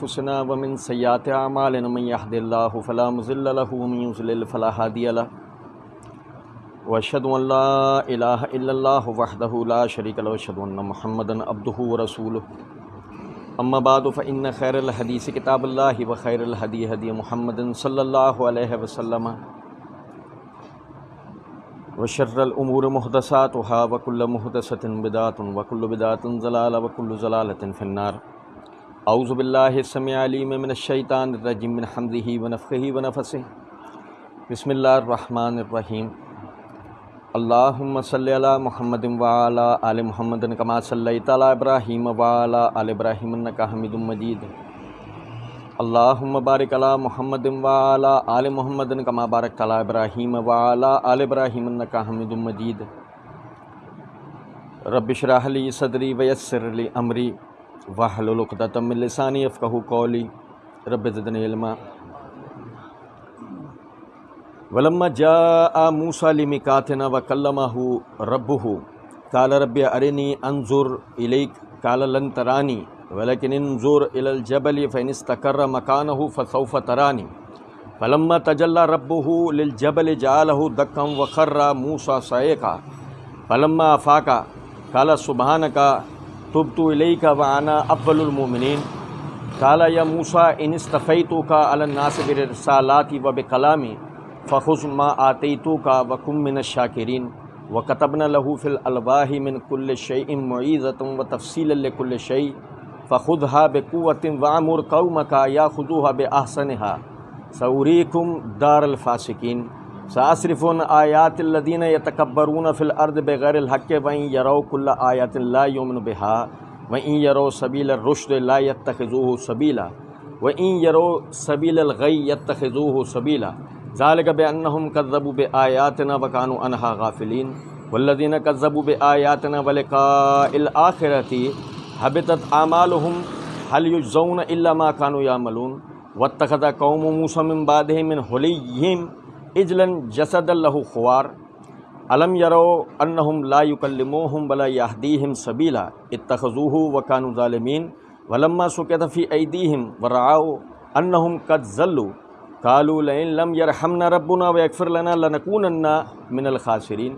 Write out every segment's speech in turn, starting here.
أنفسنا ومن سيئات أعمالنا من يهد الله فلا مضل له ومن يضلل فلا هادي له وأشهد أن لا إله إلا الله وحده لا شريك له وأشهد أن محمدا عبده ورسوله أما بعد فإن خير الحديث كتاب الله وخير الهدي هدي محمد صلى الله عليه وسلم وشر الأمور محدثاتها وكل محدثة بدعة وكل بدعة ضلالة وكل ضلالة في النار. اعوذ باللہ السمیع العلیم من الشیطان الرجیم من حمزہ ونفخہ ونفثہ. بسم اللہ الرحمن الرحیم. اللہم صلی علی محمد وعلی آل محمد کما صلیت علی ابراہیم وعلی آل ابراہیم انک حمید مجید. اللہم بارک علی محمد وعلی آل محمد کما بارکت علی ابراہیم وعلی آل ابراہیم انک حمید مجید. رب اشرح لی صدری ویسر لی امری واحلل عقدۃ من لسانی یفقہوا قولی رب زدنی علما. ولما جاء موسیٰ لمیقاتنا وکلمہ ربہ قال رب ارنی انظر الیک قال لن ترانی ولکن انظر الی الجبل فإن استقر مکانہ فسوف ترانی فلما تجلی ربہ للجبل جعلہ دکا وخر موسیٰ صعقا فلما افاق قال سبحانک تبت الیک وانا اول المؤمنین قال یا موسیٰ ان اصطفیتک علی الناس برسالاتی وبکلامی فخذ ما آتیتک وکن من الشاکرین وکتبنا له فی الالواح من کل شیء موعظۃ وتفصیلا لکل شیء فخذها بقوۃ وامر قومک یاخذوها باحسنها ساریکم دار الفاسقین. سأصرف عن آیات الذین یتکبرون فی الارض بغیر الحق وإن یروا کل آیۃ لا یؤمنوا بها وإن یروا سبیل الرشد لا یتخذوه سبیلا وإن یروا سبیل الغی یتخذوه سبیلا ذلک بأنہم کذبوا بآیاتنا وکانوا عنہا غافلین والذین کذبوا بآیاتنا ولقاء الآخرۃ حبطت اعمالهم هل یجزون الا ما كانوا یعملون واتخذ قوم موسیٰ من بعدہ من حلیہم اجلا جسدا له خوار الم یروا انہم لا یکلموہم ولا یہدیہم سبیلا اتخذوہ وکانوا ظالمین ولما سقط فی ایدیہم ورعوا انہم قد ضلوا قالوا لئن لم یرحمنا ربنا ویغفر لنا لنکونن من الخاسرین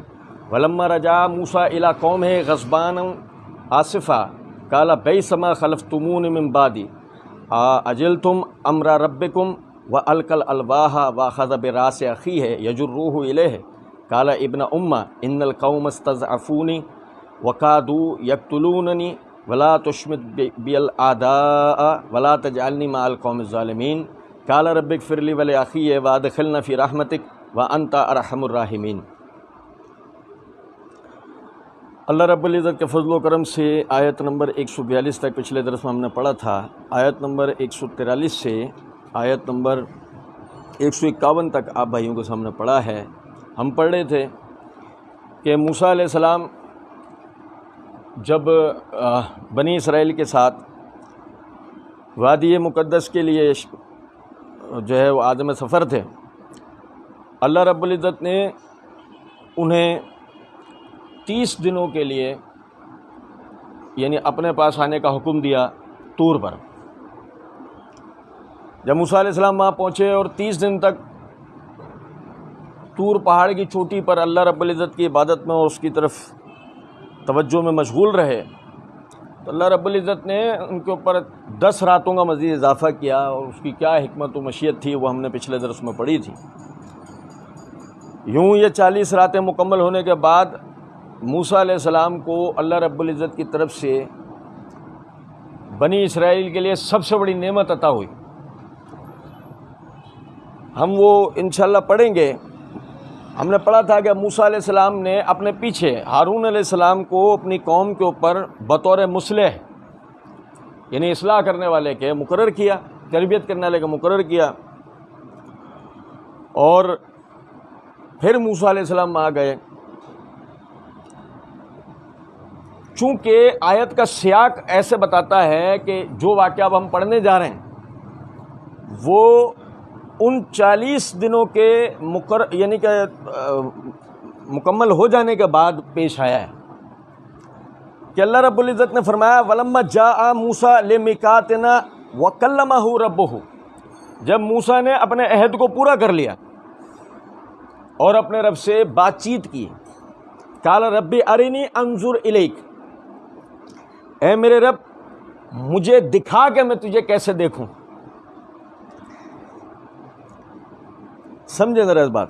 ولما رجع موسیٰ الی قومہ غضبان آسفا قال بیس ما خلفتمون من بعدی اجلتم امر ربکم وَأَلْقَى الْأَلْوَاحَ وَأَخَذَ بِرَأْسِ أَخِيهِ يَجُرُّهُ إِلَيْهِ قَالَ ابْنَ أُمَّ إِنَّ الْقَوْمَ اسْتَضْعَفُونِي وَكَادُوا يَقْتُلُونَنِي وَلَا تُشْمِتْ بِي الْأَعْدَاءَ وَلَا تَجْعَلْنِي مَعَ الْقَوْمِ الظَّالِمِينَ قَالَ رَبِّ اغْفِرْ لِي وَلِأَخِي وَأَدْخِلْنِي فِي رَحْمَتِكَ وَأَنْتَ أَرْحَمُ الرَّاحِمِينَ. اللہ رب العزت کے فضل و کرم سے آیت نمبر 142 تک پچھلے درس میں ہم نے پڑھا تھا. آیت نمبر 143 سے آیت نمبر 151 تک آپ بھائیوں کے سامنے پڑھا ہے. ہم پڑھ رہے تھے کہ موسیٰ علیہ السلام جب بنی اسرائیل کے ساتھ وادی مقدس کے لیے جو ہے وہ عازم سفر تھے، اللہ رب العزت نے انہیں 30 دنوں کے لیے یعنی اپنے پاس آنے کا حکم دیا طور پر. جب موسیٰ علیہ السلام وہاں پہنچے اور 30 دن تک طور پہاڑ کی چوٹی پر اللہ رب العزت کی عبادت میں اور اس کی طرف توجہ میں مشغول رہے، تو اللہ رب العزت نے ان کے اوپر 10 راتوں کا مزید اضافہ کیا، اور اس کی کیا حکمت و مشیت تھی وہ ہم نے پچھلے درس میں پڑھی تھی. یوں یہ 40 راتیں مکمل ہونے کے بعد موسیٰ علیہ السلام کو اللہ رب العزت کی طرف سے بنی اسرائیل کے لیے سب سے بڑی نعمت عطا ہوئی. ہم وہ انشاءاللہ پڑھیں گے. ہم نے پڑھا تھا کہ موسیٰ علیہ السلام نے اپنے پیچھے ہارون علیہ السلام کو اپنی قوم کے اوپر بطور مصلح یعنی اصلاح کرنے والے کے مقرر کیا، تربیت کرنے والے کا مقرر کیا. اور پھر موسیٰ علیہ السلام آ گئے. چونکہ آیت کا سیاق ایسے بتاتا ہے کہ جو واقعہ اب ہم پڑھنے جا رہے ہیں وہ ان 40 دنوں کے یعنی کہ مکمل ہو جانے کے بعد پیش آیا ہے کہ اللہ رب العزت نے فرمایا وَلَمَّا جَاءَ مُوسَىٰ لِمِيقَاتِنَا وَكَلَّمَهُ رَبُّهُ، جب موسیٰ نے اپنے عہد کو پورا کر لیا اور اپنے رب سے بات چیت کی، قال ربی ارنی انظر الیک، اے میرے رب مجھے دکھا کہ میں تجھے کیسے دیکھوں۔ سمجھیں ذرا اس بات،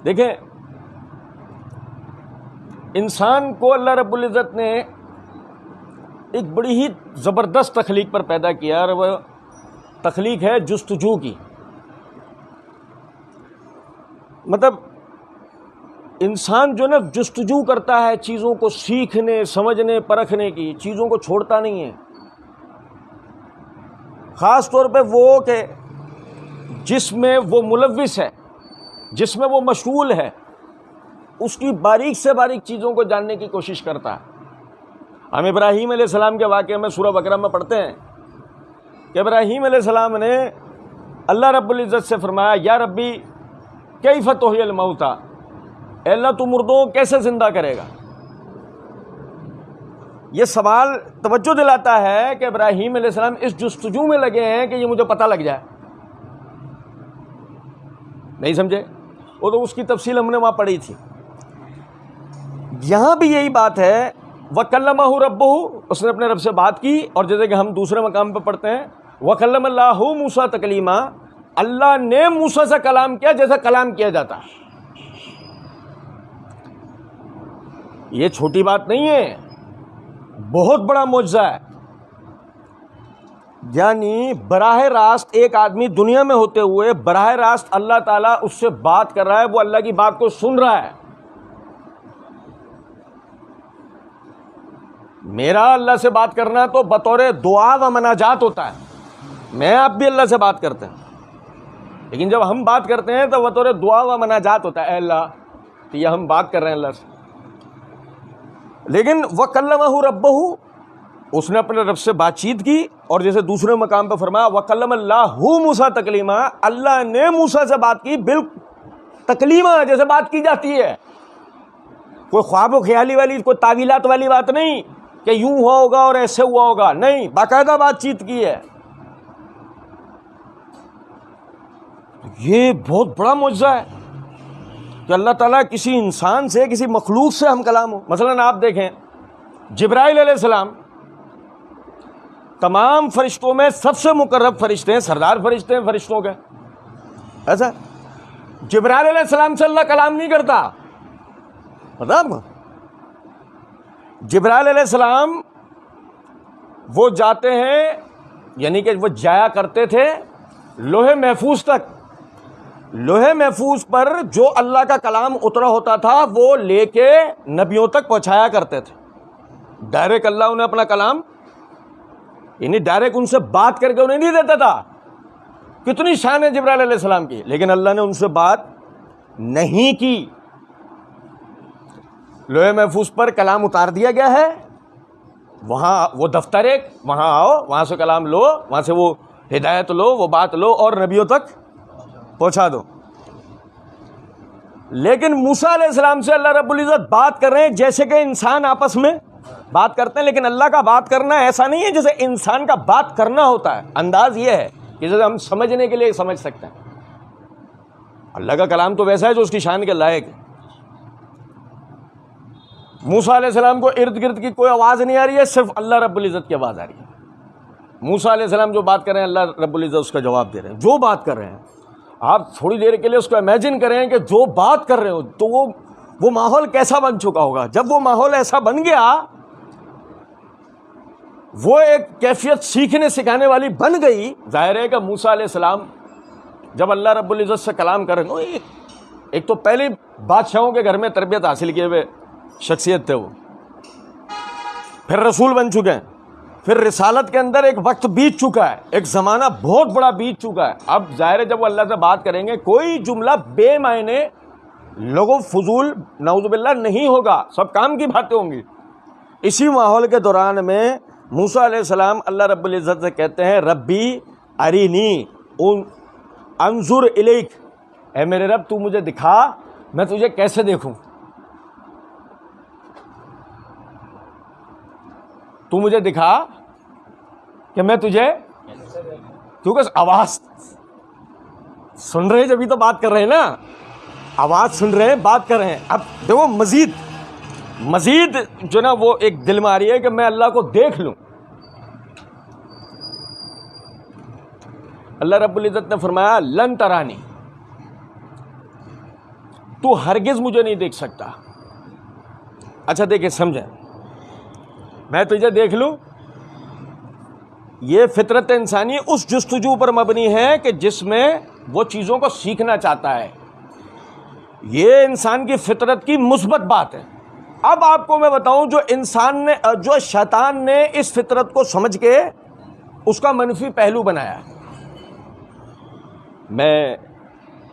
دیکھیں انسان کو اللہ رب العزت نے ایک بڑی ہی زبردست تخلیق پر پیدا کیا، اور وہ تخلیق ہے جستجو کی۔ مطلب انسان جو نا جستجو کرتا ہے چیزوں کو سیکھنے، سمجھنے، پرکھنے کی، چیزوں کو چھوڑتا نہیں ہے، خاص طور پہ وہ کہ جس میں وہ ملوث ہے، جس میں وہ مشغول ہے، اس کی باریک سے باریک چیزوں کو جاننے کی کوشش کرتا ہے۔ ہم ابراہیم علیہ السلام کے واقعے میں سورہ بقرہ میں پڑھتے ہیں کہ ابراہیم علیہ السلام نے اللہ رب العزت سے فرمایا یا ربی کیف تحیی الموتیٰ، اے اللہ تو مردوں کو کیسے زندہ کرے گا۔ یہ سوال توجہ دلاتا ہے کہ ابراہیم علیہ السلام اس جستجو میں لگے ہیں کہ یہ مجھے پتہ لگ جائے۔ نہیں سمجھے؟ وہ تو اس کی تفصیل ہم نے وہاں پڑھی تھی۔ یہاں بھی یہی بات ہے، وَكَلَّمَهُ رَبُّهُ، اس نے اپنے رب سے بات کی، اور جیسے کہ ہم دوسرے مقام پہ پڑھتے ہیں وَكَلَّمَ اللَّهُ مُوسَىٰ تَكْلِيمًا، اللہ نے موسیٰ سے کلام کیا جیسا کلام کیا جاتا ہے۔ یہ چھوٹی بات نہیں ہے، بہت بڑا معجزہ ہے۔ یعنی براہ راست ایک آدمی دنیا میں ہوتے ہوئے براہ راست اللہ تعالیٰ اس سے بات کر رہا ہے، وہ اللہ کی بات کو سن رہا ہے۔ میرا اللہ سے بات کرنا تو بطور دعا و مناجات ہوتا ہے، میں آپ بھی اللہ سے بات کرتے ہیں، لیکن جب ہم بات کرتے ہیں تو بطور دعا و مناجات ہوتا ہے، اے اللہ، تو یہ ہم بات کر رہے ہیں اللہ سے۔ لیکن وَكَلَّمَهُ رَبُّهُ، اس نے اپنے رب سے بات چیت کی، اور جیسے دوسرے مقام پہ فرمایا وَكَلَّمَ اللَّهُ مُوسَىٰ تَكْلِيمًا، اللہ نے موسیٰ سے بات کی بالکل تکلیمہ، جیسے بات کی جاتی ہے، کوئی خواب و خیالی والی، کوئی تعویلات والی بات نہیں کہ یوں ہوا ہوگا اور ایسے ہوا ہوگا، نہیں، باقاعدہ بات چیت کی ہے۔ یہ بہت بڑا معجزہ ہے کہ اللہ تعالیٰ کسی انسان سے، کسی مخلوق سے ہم کلام ہو۔ مثلا آپ دیکھیں جبرائیل علیہ السلام تمام فرشتوں میں سب سے مقرب فرشتے ہیں، سردار فرشتے ہیں فرشتوں کے، ایسا جبرائیل علیہ السلام سے اللہ کلام نہیں کرتا، پتہ آپ کو؟ جبرائیل علیہ السلام وہ جاتے ہیں، یعنی کہ وہ جایا کرتے تھے لوح محفوظ تک، لوح محفوظ پر جو اللہ کا کلام اترا ہوتا تھا وہ لے کے نبیوں تک پہنچایا کرتے تھے۔ ڈائریکٹ اللہ انہیں اپنا کلام، یعنی ڈائریکٹ ان سے بات کر کے انہیں نہیں دیتا تھا۔ کتنی شان ہے جبرائیل علیہ السلام کی، لیکن اللہ نے ان سے بات نہیں کی۔ لوح محفوظ پر کلام اتار دیا گیا ہے، وہاں وہ دفتر ایک، وہاں آؤ، وہاں سے کلام لو، وہاں سے وہ ہدایت لو، وہ بات لو اور نبیوں تک پہنچا دو۔ لیکن موسیٰ علیہ السلام سے اللہ رب العزت بات کر رہے ہیں جیسے کہ انسان آپس میں بات کرتے ہیں، لیکن اللہ کا بات کرنا ایسا نہیں ہے جیسے انسان کا بات کرنا ہوتا ہے۔ انداز یہ ہے کہ جیسے ہم سمجھنے کے لیے سمجھ سکتے ہیں، اللہ کا کلام تو ویسا ہے جو اس کی شان کے لائق ہے۔ موسیٰ علیہ السلام کو ارد گرد کی کوئی آواز نہیں آ رہی ہے، صرف اللہ رب العزت کی آواز آ رہی ہے۔ موسیٰ علیہ السلام جو بات کر رہے ہیں اللہ رب العزت اس کا جواب دے رہے ہیں، جو بات کر رہے ہیں۔ آپ تھوڑی دیر کے لیے اس کو امیجن کریں کہ جو بات کر رہے ہو تو وہ ماحول کیسا بن چکا ہوگا۔ جب وہ ماحول ایسا بن گیا، وہ ایک کیفیت سیکھنے سکھانے والی بن گئی، ظاہر ہے کہ موسیٰ علیہ السلام جب اللہ رب العزت سے کلام کر رہے ہیں، ایک تو پہلے بادشاہوں کے گھر میں تربیت حاصل کیے ہوئے شخصیت تھے وہ، پھر رسول بن چکے ہیں، پھر رسالت کے اندر ایک وقت بیت چکا ہے، ایک زمانہ بہت بڑا بیت چکا ہے۔ اب ظاہر ہے جب وہ اللہ سے بات کریں گے کوئی جملہ بے معنی لغو فضول نعوذ باللہ نہیں ہوگا، سب کام کی باتیں ہوں گی۔ اسی ماحول کے دوران میں موسیٰ علیہ السلام اللہ رب العزت سے کہتے ہیں ربی ارینی انظر الیک، اے میرے رب تو مجھے دکھا میں تجھے کیسے دیکھوں، تو مجھے دکھا کہ میں تجھے، کیونکہ آواز سن رہے ہیں جبھی تو بات کر رہے ہیں نا، آواز سن رہے ہیں، بات کر رہے ہیں. اب دیکھو مزید جو نا وہ ایک دل میں آ رہی ہے کہ میں اللہ کو دیکھ لوں. اللہ رب العزت نے فرمایا لن ترانی، تو ہرگز مجھے نہیں دیکھ سکتا. اچھا دیکھیں سمجھیں، میں تجھے دیکھ لوں، یہ فطرت انسانی اس جستجو پر مبنی ہے کہ جس میں وہ چیزوں کو سیکھنا چاہتا ہے. یہ انسان کی فطرت کی مثبت بات ہے. اب آپ کو میں بتاؤں جو شیطان نے اس فطرت کو سمجھ کے اس کا منفی پہلو بنایا. میں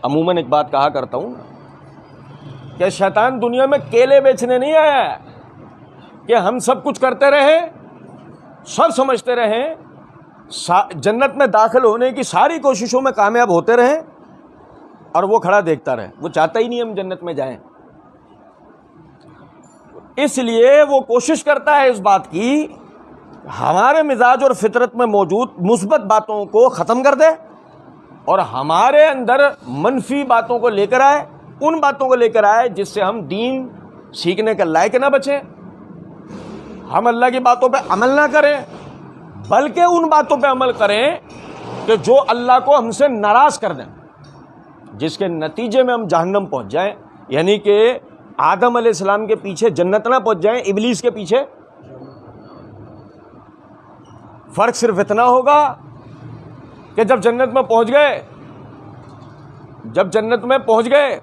عموماً ایک بات کہا کرتا ہوں کہ شیطان دنیا میں کیلے بیچنے نہیں آیا ہے کہ ہم سب کچھ کرتے رہیں، سب سمجھتے رہیں، جنت میں داخل ہونے کی ساری کوششوں میں کامیاب ہوتے رہیں اور وہ کھڑا دیکھتا رہے. وہ چاہتا ہی نہیں ہم جنت میں جائیں. اس لیے وہ کوشش کرتا ہے اس بات کی ہمارے مزاج اور فطرت میں موجود مثبت باتوں کو ختم کر دے اور ہمارے اندر منفی باتوں کو لے کر آئے، ان باتوں کو لے کر آئے جس سے ہم دین سیکھنے کے لائق نہ بچیں، ہم اللہ کی باتوں پہ عمل نہ کریں، بلکہ ان باتوں پہ عمل کریں کہ جو اللہ کو ہم سے ناراض کر دیں، جس کے نتیجے میں ہم جہنم پہنچ جائیں. یعنی کہ آدم علیہ السلام کے پیچھے جنت نہ پہنچ جائیں، ابلیس کے پیچھے. فرق صرف اتنا ہوگا کہ جب جنت میں پہنچ گئے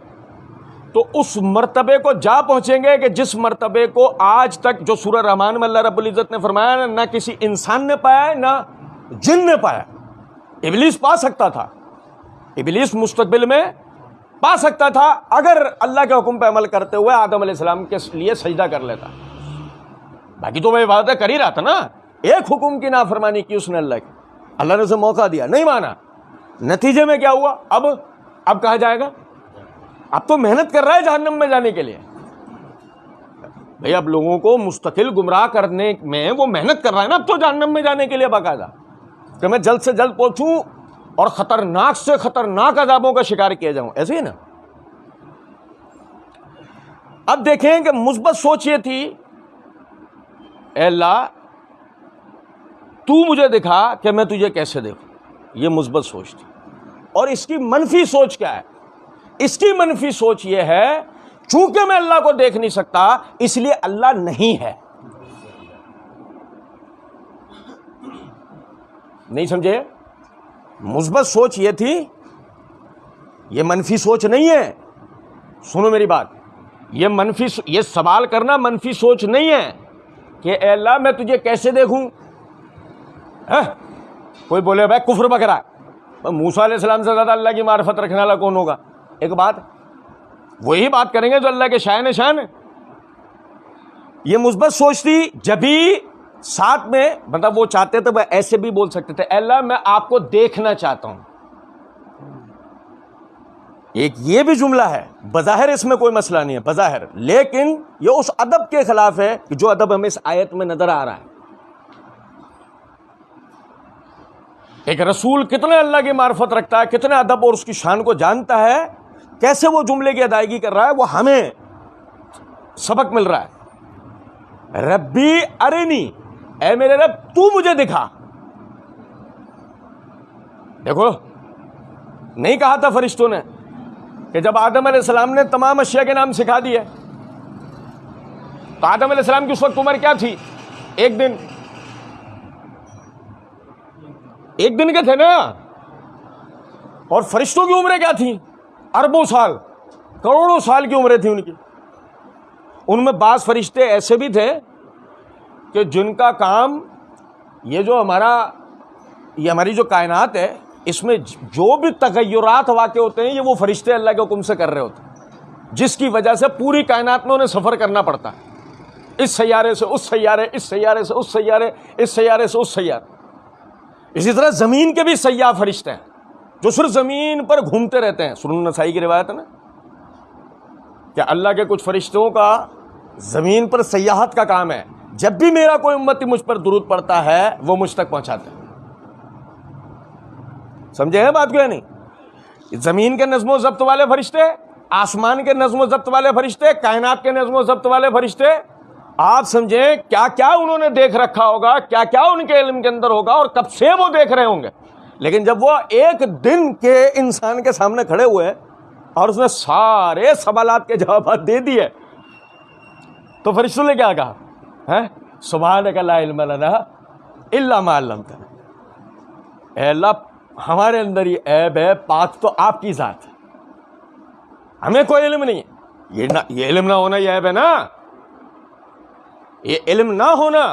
تو اس مرتبے کو جا پہنچیں گے کہ جس مرتبے کو آج تک جو سورہ رحمان میں اللہ رب العزت نے فرمایا نہ کسی انسان نے پایا ہے نہ جن نے پایا. ابلیس پا سکتا تھا، ابلیس مستقبل میں پا سکتا تھا اگر اللہ کے حکم پہ عمل کرتے ہوئے آدم علیہ السلام کے لیے سجدہ کر لیتا. باقی تو وہ عبادت کر ہی رہا تھا نا. ایک حکم کی نافرمانی کی اس نے اللہ نے اسے موقع دیا، نہیں مانا. نتیجے میں کیا ہوا؟ اب کہا جائے گا اب تو محنت کر رہا ہے جہنم میں جانے کے لیے. بھئی اب لوگوں کو مستقل گمراہ کرنے میں وہ محنت کر رہا ہے نا اب تو جہنم میں جانے کے لیے باقاعدہ، کہ میں جلد سے جلد پہنچوں اور خطرناک سے خطرناک عذابوں کا شکار کیا جاؤں. ایسے ہی نا. اب دیکھیں کہ مثبت سوچ یہ تھی، اے اللہ تو مجھے دکھا کہ میں تجھے کیسے دیکھوں. یہ مثبت سوچ تھی. اور اس کی منفی سوچ کیا ہے؟ اس کی منفی سوچ یہ ہے چونکہ میں اللہ کو دیکھ نہیں سکتا اس لیے اللہ نہیں ہے. نہیں سمجھے؟ مثبت سوچ یہ تھی، یہ منفی سوچ نہیں ہے. سنو میری بات، یہ سوال کرنا منفی سوچ نہیں ہے کہ اے اللہ میں تجھے کیسے دیکھوں. کوئی بولے بھائی کفر بکرا، موسیٰ علیہ السلام سے زیادہ اللہ کی معرفت رکھنے والا کون ہوگا؟ ایک بات وہی بات کریں گے جو اللہ کے شائن شان ہے. یہ مثبت سوچ تھی. جبھی ساتھ میں مطلب وہ چاہتے تھے وہ ایسے بھی بول سکتے تھے، اے اللہ میں آپ کو دیکھنا چاہتا ہوں. ایک یہ بھی جملہ ہے، بظاہر اس میں کوئی مسئلہ نہیں ہے بظاہر، لیکن یہ اس ادب کے خلاف ہے جو ادب ہمیں اس آیت میں نظر آ رہا ہے. ایک رسول کتنے اللہ کی معرفت رکھتا ہے، کتنے ادب اور اس کی شان کو جانتا ہے، کیسے وہ جملے کی ادائیگی کر رہا ہے، وہ ہمیں سبق مل رہا ہے. ربی ارنی، اے میرے رب تو مجھے دکھا. دیکھو نہیں کہا تھا فرشتوں نے کہ جب آدم علیہ السلام نے تمام اشیاء کے نام سکھا دیے تو آدم علیہ السلام کی اس وقت عمر کیا تھی؟ ایک دن کے تھے نا. اور فرشتوں کی عمریں کیا تھیں؟ اربوں سال، کروڑوں سال کی عمریں تھیں ان کی. ان میں بعض فرشتے ایسے بھی تھے کہ جن کا کام یہ ہماری جو کائنات ہے اس میں جو بھی تغیرات واقع ہوتے ہیں یہ وہ فرشتے اللہ کے حکم سے کر رہے ہوتے ہیں، جس کی وجہ سے پوری کائنات میں انہیں سفر کرنا پڑتا ہے، اس سیارے سے اس سیارے، اس سیارے سے اس سیارے، اس سیارے سے اس سیارے. اسی طرح زمین کے بھی سیاح فرشتے ہیں جو صرف زمین پر گھومتے رہتے ہیں. سنن نسائی کی روایت ہے نا کہ اللہ کے کچھ فرشتوں کا زمین پر سیاحت کا کام ہے. جب بھی میرا کوئی امتی مجھ پر درود پڑتا ہے وہ مجھ تک پہنچاتے ہیں. سمجھے ہیں بات کو یا نہیں؟ زمین کے نظم و ضبط والے فرشتے، آسمان کے نظم و ضبط والے فرشتے، کائنات کے نظم و ضبط والے فرشتے، آپ سمجھیں کیا کیا انہوں نے دیکھ رکھا ہوگا، کیا کیا ان کے علم کے اندر ہوگا، اور کب سے وہ دیکھ رہے ہوں گے. لیکن جب وہ ایک دن کے انسان کے سامنے کھڑے ہوئے اور اس نے سارے سوالات کے جوابات دے دیے، تو فرشتوں نے کیا کہا؟ سبحانک لا علم لنا الا ما علمتنا. اے اللہ ہمارے اندر یہ عیب ہے، پاک تو آپ کی ذات ہے، ہمیں کوئی علم نہیں ہے. یہ علم نہ ہونا یہ عیب ہے نا، یہ علم نہ ہونا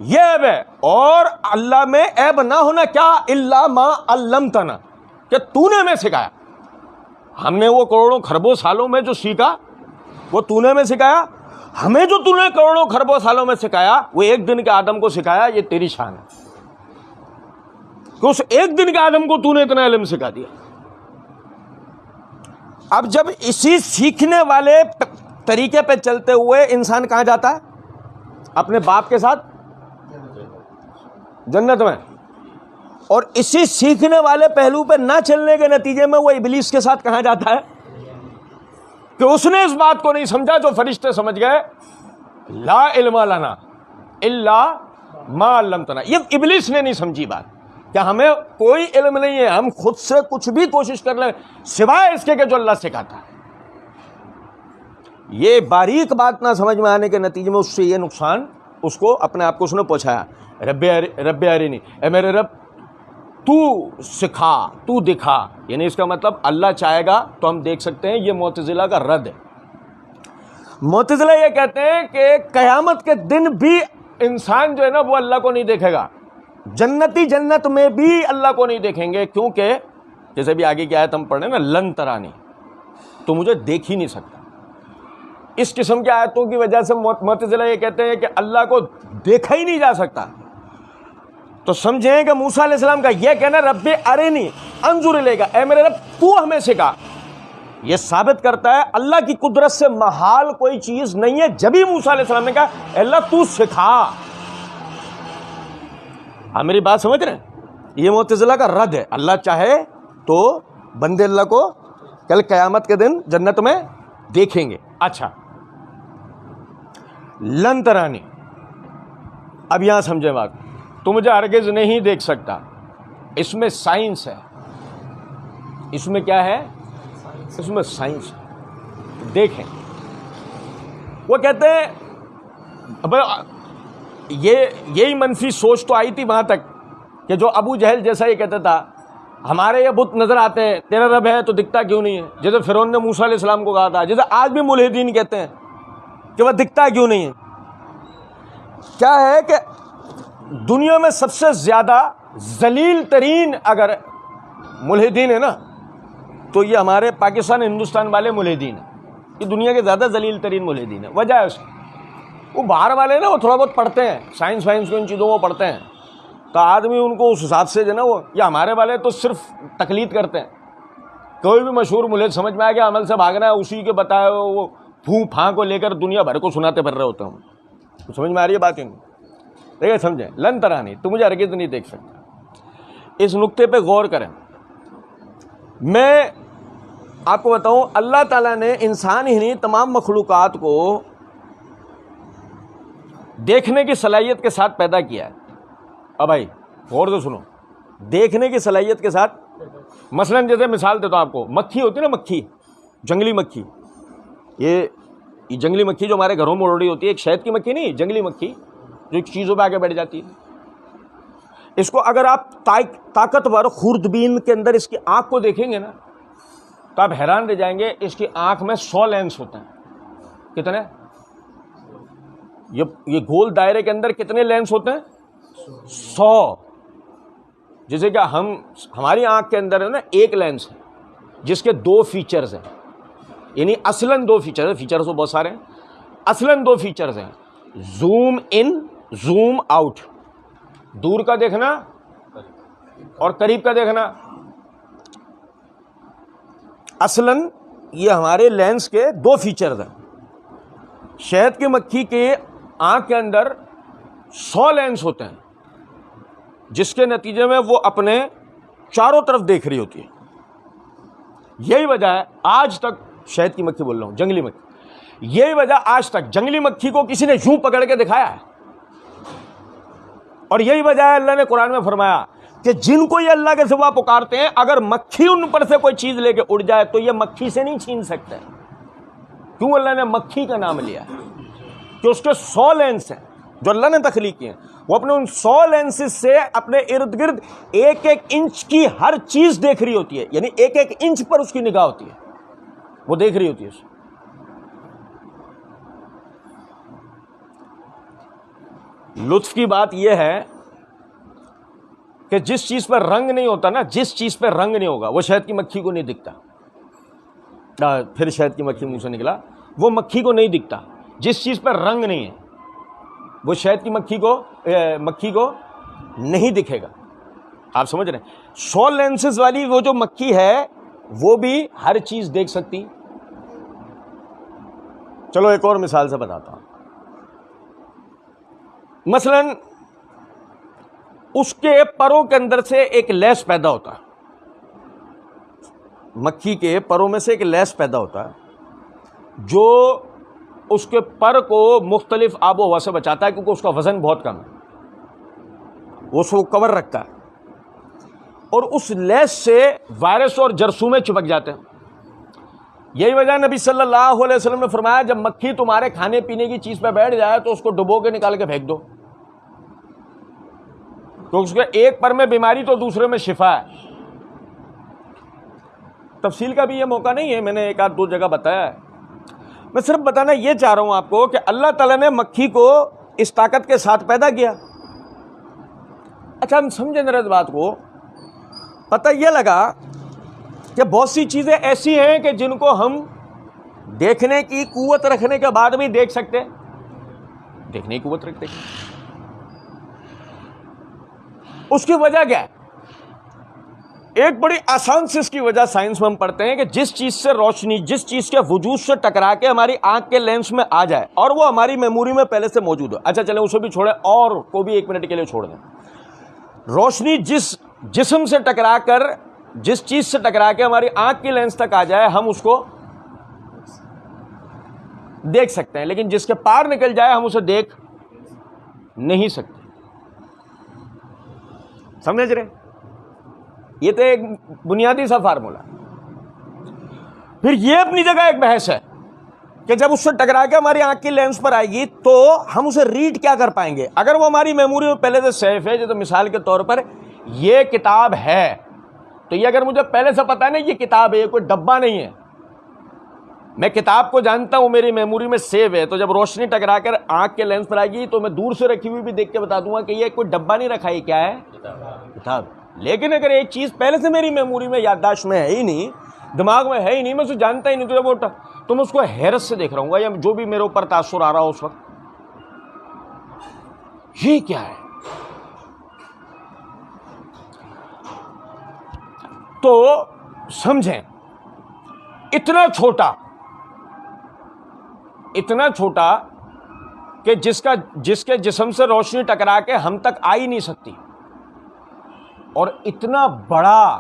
یہ عیب ہے. اور اللہ میں عیب نہ ہونا کیا؟ الا ما علمتنا، کہ تو نے ہمیں سکھایا. ہم نے وہ کروڑوں خربوں سالوں میں جو سیکھا وہ تو نے ہمیں سکھایا. ہمیں جو تو نے کروڑوں خربوں سالوں میں سکھایا وہ ایک دن کے آدم کو سکھایا. یہ تیری شان ہے کہ اس ایک دن کے آدم کو تو نے اتنا علم سکھا دیا. اب جب اسی سیکھنے والے طریقے پہ چلتے ہوئے انسان کہاں جاتا ہے؟ اپنے باپ کے ساتھ جنت میں. اور اسی سیکھنے والے پہلو پہ نہ چلنے کے نتیجے میں وہ ابلیس کے ساتھ کہاں جاتا ہے؟ کہ اس نے اس بات کو نہیں سمجھا جو فرشتے سمجھ گئے، لا علم لنا الا ما علمتنا. یہ ابلیس نے نہیں سمجھی بات کہ ہمیں کوئی علم نہیں ہے، ہم خود سے کچھ بھی کوشش کر لیں سوائے اس کے کہ جو اللہ سکھاتا ہے. یہ باریک بات نہ سمجھ میں آنے کے نتیجے میں اس سے یہ نقصان اس کو اپنے آپ کو اس نے پہنچایا. رب ارینی، اے میرے رب تو سکھا، تو دکھا. یعنی اس کا مطلب اللہ چاہے گا تو ہم دیکھ سکتے ہیں. یہ معتزلہ کا رد ہے. معتزلہ یہ کہتے ہیں کہ قیامت کے دن بھی انسان جو ہے نا وہ اللہ کو نہیں دیکھے گا. جنتی جنت میں بھی اللہ کو نہیں دیکھیں گے، کیونکہ جیسے بھی آگے کی آیت ہم پڑھیں نا، لن ترانی، تو مجھے دیکھ ہی نہیں سکتا. اس قسم کی آیتوں کی وجہ سے معتزلہ یہ کہتے ہیں کہ اللہ کو دیکھا ہی نہیں جا سکتا. تو سمجھیں کہ موسیٰ علیہ السلام کا یہ کہنا رب ارنی انظر الیک، اے میرے رب تو ہمیں سکھا، یہ ثابت کرتا ہے اللہ کی قدرت سے محال کوئی چیز نہیں ہے. جبھی موسیٰ علیہ السلام نے کہا اے اللہ تو سکھا. آپ میری بات سمجھ رہے ہیں؟ یہ معتزلہ کا رد ہے. اللہ چاہے تو بندے اللہ کو کل قیامت کے دن جنت میں دیکھیں گے. اچھا، لن ترانی، اب یہاں سمجھے بات، تو مجھے ہرگز نہیں دیکھ سکتا. اس میں سائنس ہے. اس میں کیا ہے؟ اس میں سائنس ہے. دیکھیں، وہ کہتے ہیں یہی منفی سوچ تو آئی تھی وہاں تک کہ جو ابو جہل جیسا یہ کہتا تھا ہمارے یہ بت نظر آتے ہیں، تیرا رب ہے تو دکھتا کیوں نہیں ہے؟ جیسے فرعون نے موسیٰ علیہ السلام کو کہا تھا، جیسے آج بھی ملحدین کہتے ہیں کہ وہ دکھتا کیوں نہیں ہے. کیا ہے کہ دنیا میں سب سے زیادہ ذلیل ترین اگر ملحدین ہے نا تو یہ ہمارے پاکستان ہندوستان والے ملحدین ہیں. یہ دنیا کے زیادہ ذلیل ترین ملحدین ہیں. وجہ ہے اس کی، وہ باہر والے نا وہ تھوڑا بہت پڑھتے ہیں، سائنس وائنس کو ان چیزوں کو پڑھتے ہیں، تو آدمی ان کو اس حساب سے جو ہے نا وہ، یا ہمارے والے تو صرف تقلید کرتے ہیں. کوئی بھی مشہور ملحد سمجھ میں آ گیا عمل سے بھاگنا ہے، اسی کے بتائے وہ پھوں پھاں کو لے کر دنیا بھر کو سناتے پھر رہے ہوتے ہیں. سمجھ میں آ رہی ہے بات؟ دیکھیں سمجھیں، لن ترانی، تو مجھے ہرگز نہیں دیکھ سکتا. اس نقطے پہ غور کریں. میں آپ کو بتاؤں، اللہ تعالیٰ نے انسان ہی نہیں تمام مخلوقات کو دیکھنے کی صلاحیت کے ساتھ پیدا کیا ہے. اب بھائی غور سے سنو، دیکھنے کی صلاحیت کے ساتھ. مثلا جیسے مثال دیتا ہوں آپ کو، مکھی ہوتی ہے نا، مکھی، جنگلی مکھی. یہ جنگلی مکھی جو ہمارے گھروں میں اڑ رہی ہوتی ہے، ایک شہد کی مکھی نہیں، جنگلی مکھی جو چیزوں پہ آگے بیٹھ جاتی ہے. اس کو اگر آپ طاقتور خوردبین کے اندر اس کی آنکھ کو دیکھیں گے نا تو آپ حیران رہ جائیں گے. اس کی آنکھ میں 100 لینس ہوتے ہیں. کتنے؟ یہ گول دائرے کے اندر کتنے لینس ہوتے ہیں؟ 100. جیسے کہ ہماری آنکھ کے اندر ہے نا ایک لینس ہے جس کے 2 فیچرز ہیں. یعنی اصلاً 2 فیچر ہیں، فیچرز تو بہت سارے ہیں، اصلاً 2 فیچرز ہیں، زوم ان، زوم آؤٹ. دور کا دیکھنا اور قریب کا دیکھنا. اصلاً یہ ہمارے لینس کے 2 فیچرز ہیں. شہد کی مکھی کے آنکھ کے اندر 100 لینس ہوتے ہیں، جس کے نتیجے میں وہ اپنے چاروں طرف دیکھ رہی ہوتی ہے. یہی وجہ ہے آج تک شہد کی مکھی بول رہا ہوں، جنگلی مکھی، یہی وجہ آج تک جنگلی مکھی کو کسی نے یوں پکڑ کے دکھایا ہے. اور یہی وجہ ہے اللہ نے قرآن میں فرمایا کہ جن کو یہ اللہ کے سوا پکارتے ہیں اگر مکھی ان پر سے کوئی چیز لے کے اڑ جائے تو یہ مکھی سے نہیں چھین سکتے. کیوں اللہ نے مکھی کا نام لیا ہے؟ کہ اس کے 100 لینس ہیں جو اللہ نے تخلیق کیے ہیں. وہ اپنے ان 100 لینسز سے اپنے ارد گرد ایک ایک انچ کی ہر چیز دیکھ رہی ہوتی ہے، یعنی ایک ایک انچ پر اس کی نگاہ ہوتی ہے، وہ دیکھ رہی ہوتی ہے. لطف کی بات یہ ہے کہ جس چیز پہ رنگ نہیں ہوتا نا، جس چیز پہ رنگ نہیں ہوگا وہ شہد کی مکھی کو نہیں دکھتا. پھر شہد کی مکھی منہ سے نکلا، وہ مکھی کو نہیں دکھتا. جس چیز پہ رنگ نہیں ہے وہ شہد کی مکھی کو نہیں دکھے گا. آپ سمجھ رہے ہیں؟ 100 لینسز والی وہ جو مکھی ہے وہ بھی ہر چیز دیکھ سکتی. چلو ایک اور مثال سے بتاتا ہوں. مثلا اس کے پروں کے اندر سے ایک لیس پیدا ہوتا ہے، مکھی کے پروں میں سے ایک لیس پیدا ہوتا ہے جو اس کے پر کو مختلف آب و ہوا سے بچاتا ہے، کیونکہ اس کا وزن بہت کم ہے، وہ اس کو کور رکھتا ہے. اور اس لیس سے وائرس اور جرثومے چپک جاتے ہیں. یہی وجہ نبی صلی اللہ علیہ وسلم نے فرمایا جب مکھی تمہارے کھانے پینے کی چیز پہ بیٹھ جائے تو اس کو ڈبو کے نکال کے پھینک دو، تو اس کے ایک پر میں بیماری تو دوسرے میں شفا ہے. تفصیل کا بھی یہ موقع نہیں ہے، میں نے ایک آدھ دو جگہ بتایا ہے. میں صرف بتانا یہ چاہ رہا ہوں آپ کو کہ اللہ تعالیٰ نے مکھی کو اس طاقت کے ساتھ پیدا کیا. اچھا ہم سمجھیں ذرا اس بات کو. پتہ یہ لگا کہ بہت سی چیزیں ایسی ہیں کہ جن کو ہم دیکھنے کی قوت رکھنے کے بعد بھی دیکھ سکتے ہیں، دیکھنے کی قوت رکھتے ہیں. اس کی وجہ کیا ہے؟ ایک بڑی آسان سے اس کی وجہ سائنس میں ہم پڑھتے ہیں کہ جس چیز سے روشنی جس چیز کے وجود سے ٹکرا کے ہماری آنکھ کے لینس میں آ جائے اور وہ ہماری میموری میں پہلے سے موجود ہو. اچھا چلیں اسے بھی چھوڑیں اور کو بھی 1 منٹ کے لیے چھوڑ دیں. روشنی جس جسم سے ٹکرا کر جس چیز سے ٹکرا کے ہماری آنکھ کی لینس تک آ جائے ہم اس کو دیکھ سکتے ہیں، لیکن جس کے پار نکل جائے ہم اسے دیکھ نہیں سکتے. سمجھ رہے؟ یہ تو ایک بنیادی سا فارمولا. پھر یہ اپنی جگہ ایک بحث ہے کہ جب اس سے ٹکرا کے ہماری آنکھ کی لینس پر آئے گی تو ہم اسے ریڈ کیا کر پائیں گے. اگر وہ ہماری میموری میں پہلے سے سیف ہے، جیسے مثال کے طور پر یہ کتاب ہے، تو یہ اگر مجھے پہلے سے پتا ہے نا یہ کتاب ہے، یہ کوئی ڈبہ نہیں ہے، میں کتاب کو جانتا ہوں، میری میموری میں سیو ہے، تو جب روشنی ٹکرا کر آنکھ کے لینس پر آئے گی تو میں دور سے رکھی ہوئی بھی دیکھ کے بتا دوں گا کہ یہ کوئی ڈبہ نہیں رکھا، یہ کیا ہے؟ کتاب. لیکن اگر ایک چیز پہلے سے میری میموری میں یادداشت میں ہے ہی نہیں، دماغ میں ہے ہی نہیں، میں اسے جانتا ہی نہیں، تو جب وہ تو میں اس کو حیرت سے دیکھ رہا ہوں گا یا جو بھی میرے اوپر تاثر آ رہا ہو اس وقت، یہ کیا ہے؟ تو سمجھیں اتنا چھوٹا کہ جس کے جسم سے روشنی ٹکرا کے ہم تک آ ہی نہیں سکتی، اور اتنا بڑا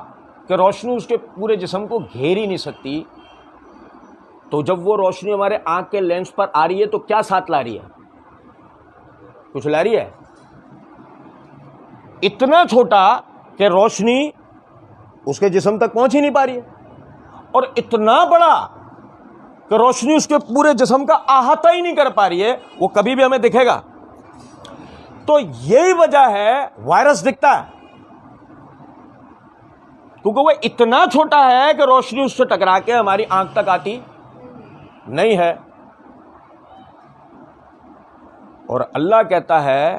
کہ روشنی اس کے پورے جسم کو گھیر ہی نہیں سکتی. تو جب وہ روشنی ہمارے آنکھ کے لینس پر آ رہی ہے تو کیا ساتھ لا رہی ہے؟ کچھ لا رہی ہے. اتنا چھوٹا کہ روشنی اس کے جسم تک پہنچ ہی نہیں پا رہی ہے، اور اتنا بڑا کہ روشنی اس کے پورے جسم کا احاطہ ہی نہیں کر پا رہی ہے، وہ کبھی بھی ہمیں دکھے گا. تو یہی وجہ ہے وائرس دکھتا ہے، کیونکہ وہ اتنا چھوٹا ہے کہ روشنی اس سے ٹکرا کے ہماری آنکھ تک آتی نہیں ہے. اور اللہ کہتا ہے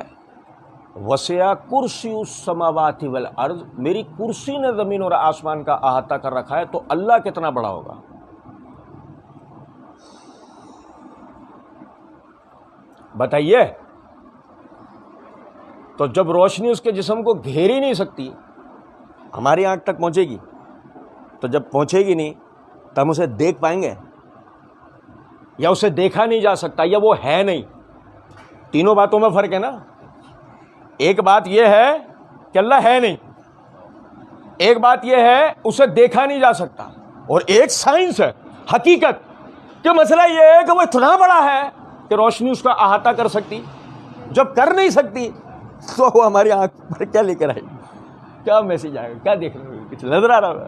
وسع کرسی السماوات والارض، میری کرسی نے زمین اور آسمان کا احاطہ کر رکھا ہے. تو اللہ کتنا بڑا ہوگا؟ بتائیے. تو جب روشنی اس کے جسم کو گھیر ہی نہیں سکتی، ہماری آنکھ تک پہنچے گی، تو جب پہنچے گی نہیں تو ہم اسے دیکھ پائیں گے؟ یا اسے دیکھا نہیں جا سکتا، یا وہ ہے نہیں. تینوں باتوں میں فرق ہے نا. ایک بات یہ ہے کہ اللہ ہے نہیں، ایک بات یہ ہے اسے دیکھا نہیں جا سکتا، اور ایک سائنس ہے، حقیقت کہ مسئلہ یہ ہے کہ وہ اتنا بڑا ہے کہ روشنی اس کا احاطہ کر سکتی، جب کر نہیں سکتی تو وہ ہماری آنکھ پر کیا لے کر آئے گی، کیا میسج آئے گا، کیا دیکھنے میں کچھ نظر آ رہا ہوگا۔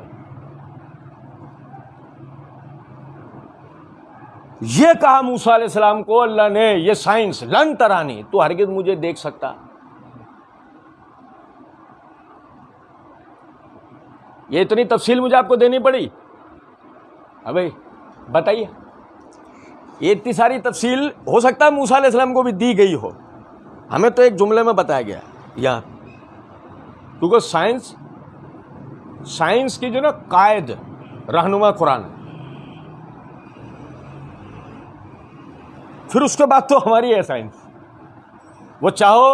یہ کہا موسیٰ علیہ السلام کو اللہ نے، یہ سائنس، لن ترانی، تو ہرگز مجھے دیکھ سکتا۔ یہ اتنی تفصیل مجھے آپ کو دینی پڑی؟ ابھی بتائیے، یہ اتنی ساری تفصیل ہو سکتا ہے موسیٰ علیہ السلام کو بھی دی گئی ہو، ہمیں تو ایک جملے میں بتایا گیا یہاں، کیونکہ سائنس کی جو نا قائد رہنما قرآن، پھر اس کے بعد تو ہماری ہے سائنس۔ وہ چاہو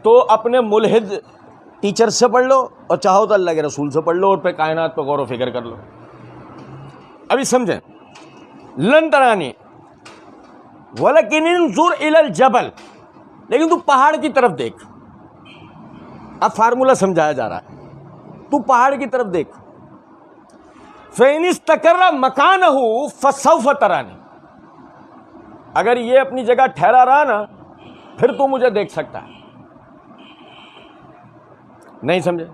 تو اپنے ملحد ٹیچر سے پڑھ لو، اور چاہو تو اللہ کے رسول سے پڑھ لو، اور پہ کائنات پہ غور و فکر کر لو۔ ابھی سمجھیں، لن ترانی ولکن انظر الی الجبل، لیکن تو پہاڑ کی طرف دیکھ۔ اب فارمولہ سمجھایا جا رہا ہے، تو پہاڑ کی طرف دیکھ۔ فَإِنِ اسْتَقَرَّ مَكَانَهُ فَسَوْفَ تَرَانِي، اگر یہ اپنی جگہ ٹھہرا رہا نا پھر تو مجھے دیکھ سکتا ہے۔ نہیں سمجھے؟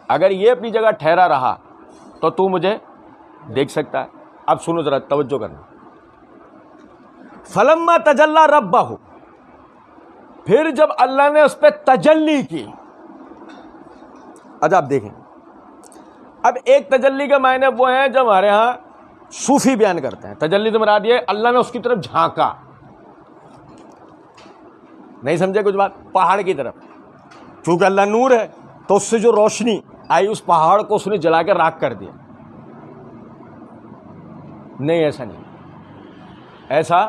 اگر یہ اپنی جگہ ٹھہرا رہا تو مجھے دیکھ سکتا ہے۔ اب سنو ذرا، توجہ کرنا۔ فَلَمَّا تَجَلَّى رَبَّهُ، پھر جب اللہ نے اس پہ تجلی کی۔ اچھا آپ دیکھیں، اب ایک تجلی کے معنی وہ ہیں جو ہمارے ہاں صوفی بیان کرتے ہیں، تجلی سے مراد یہ اللہ نے اس کی طرف جھانکا۔ نہیں سمجھے کچھ بات؟ پہاڑ کی طرف، چونکہ اللہ نور ہے تو اس سے جو روشنی آئی اس پہاڑ کو اس نے جلا کے راکھ کر دیا۔ نہیں، ایسا نہیں، ایسا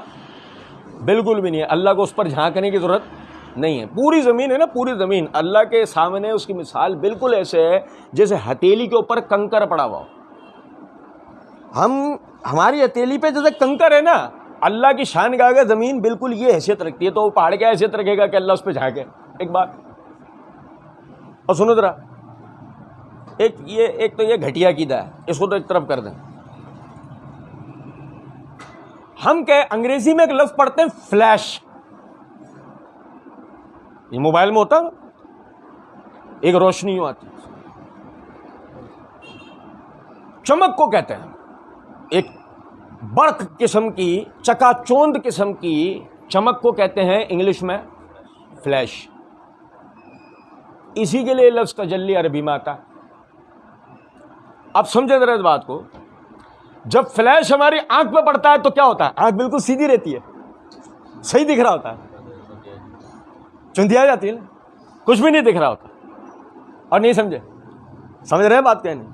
بالکل بھی نہیں ہے۔ اللہ کو اس پر جھانکنے کی ضرورت نہیں ہے۔ پوری زمین ہے نا، پوری زمین اللہ کے سامنے، اس کی مثال بالکل ایسے ہے جیسے ہتھیلی کے اوپر کنکر پڑا ہوا ہو۔ ہماری ہتھیلی پہ جیسے کنکر ہے نا، اللہ کی شان کا اگر زمین بالکل یہ حیثیت رکھتی ہے تو وہ پہاڑ کیا حیثیت رکھے گا کہ اللہ اس پہ جھانکے؟ ایک بات اور سنو ذرا، ایک تو یہ گھٹیا عقیدہ ہے، اس کو تو ایک طرف کر دیں۔ ہم کہ انگریزی میں ایک لفظ پڑھتے ہیں فلیش، یہ موبائل میں ہوتا ہے، ایک روشنی یوں آتی ہے، چمک کو کہتے ہیں، ایک برق قسم کی، چکا چوند قسم کی چمک کو کہتے ہیں انگلش میں فلیش۔ اسی کے لیے لفظ تجلی عربی میں آتا ہے۔ اب سمجھے ذرا اس بات کو، جب فلیش ہماری آنکھ پہ پڑتا ہے تو کیا ہوتا ہے؟ آنکھ بالکل سیدھی رہتی ہے، صحیح دکھ رہا ہوتا ہے، چندیا جاتی ہے نا، کچھ بھی نہیں دکھ رہا ہوتا۔ اور نہیں سمجھے؟ سمجھ رہے ہیں بات کیا نہیں؟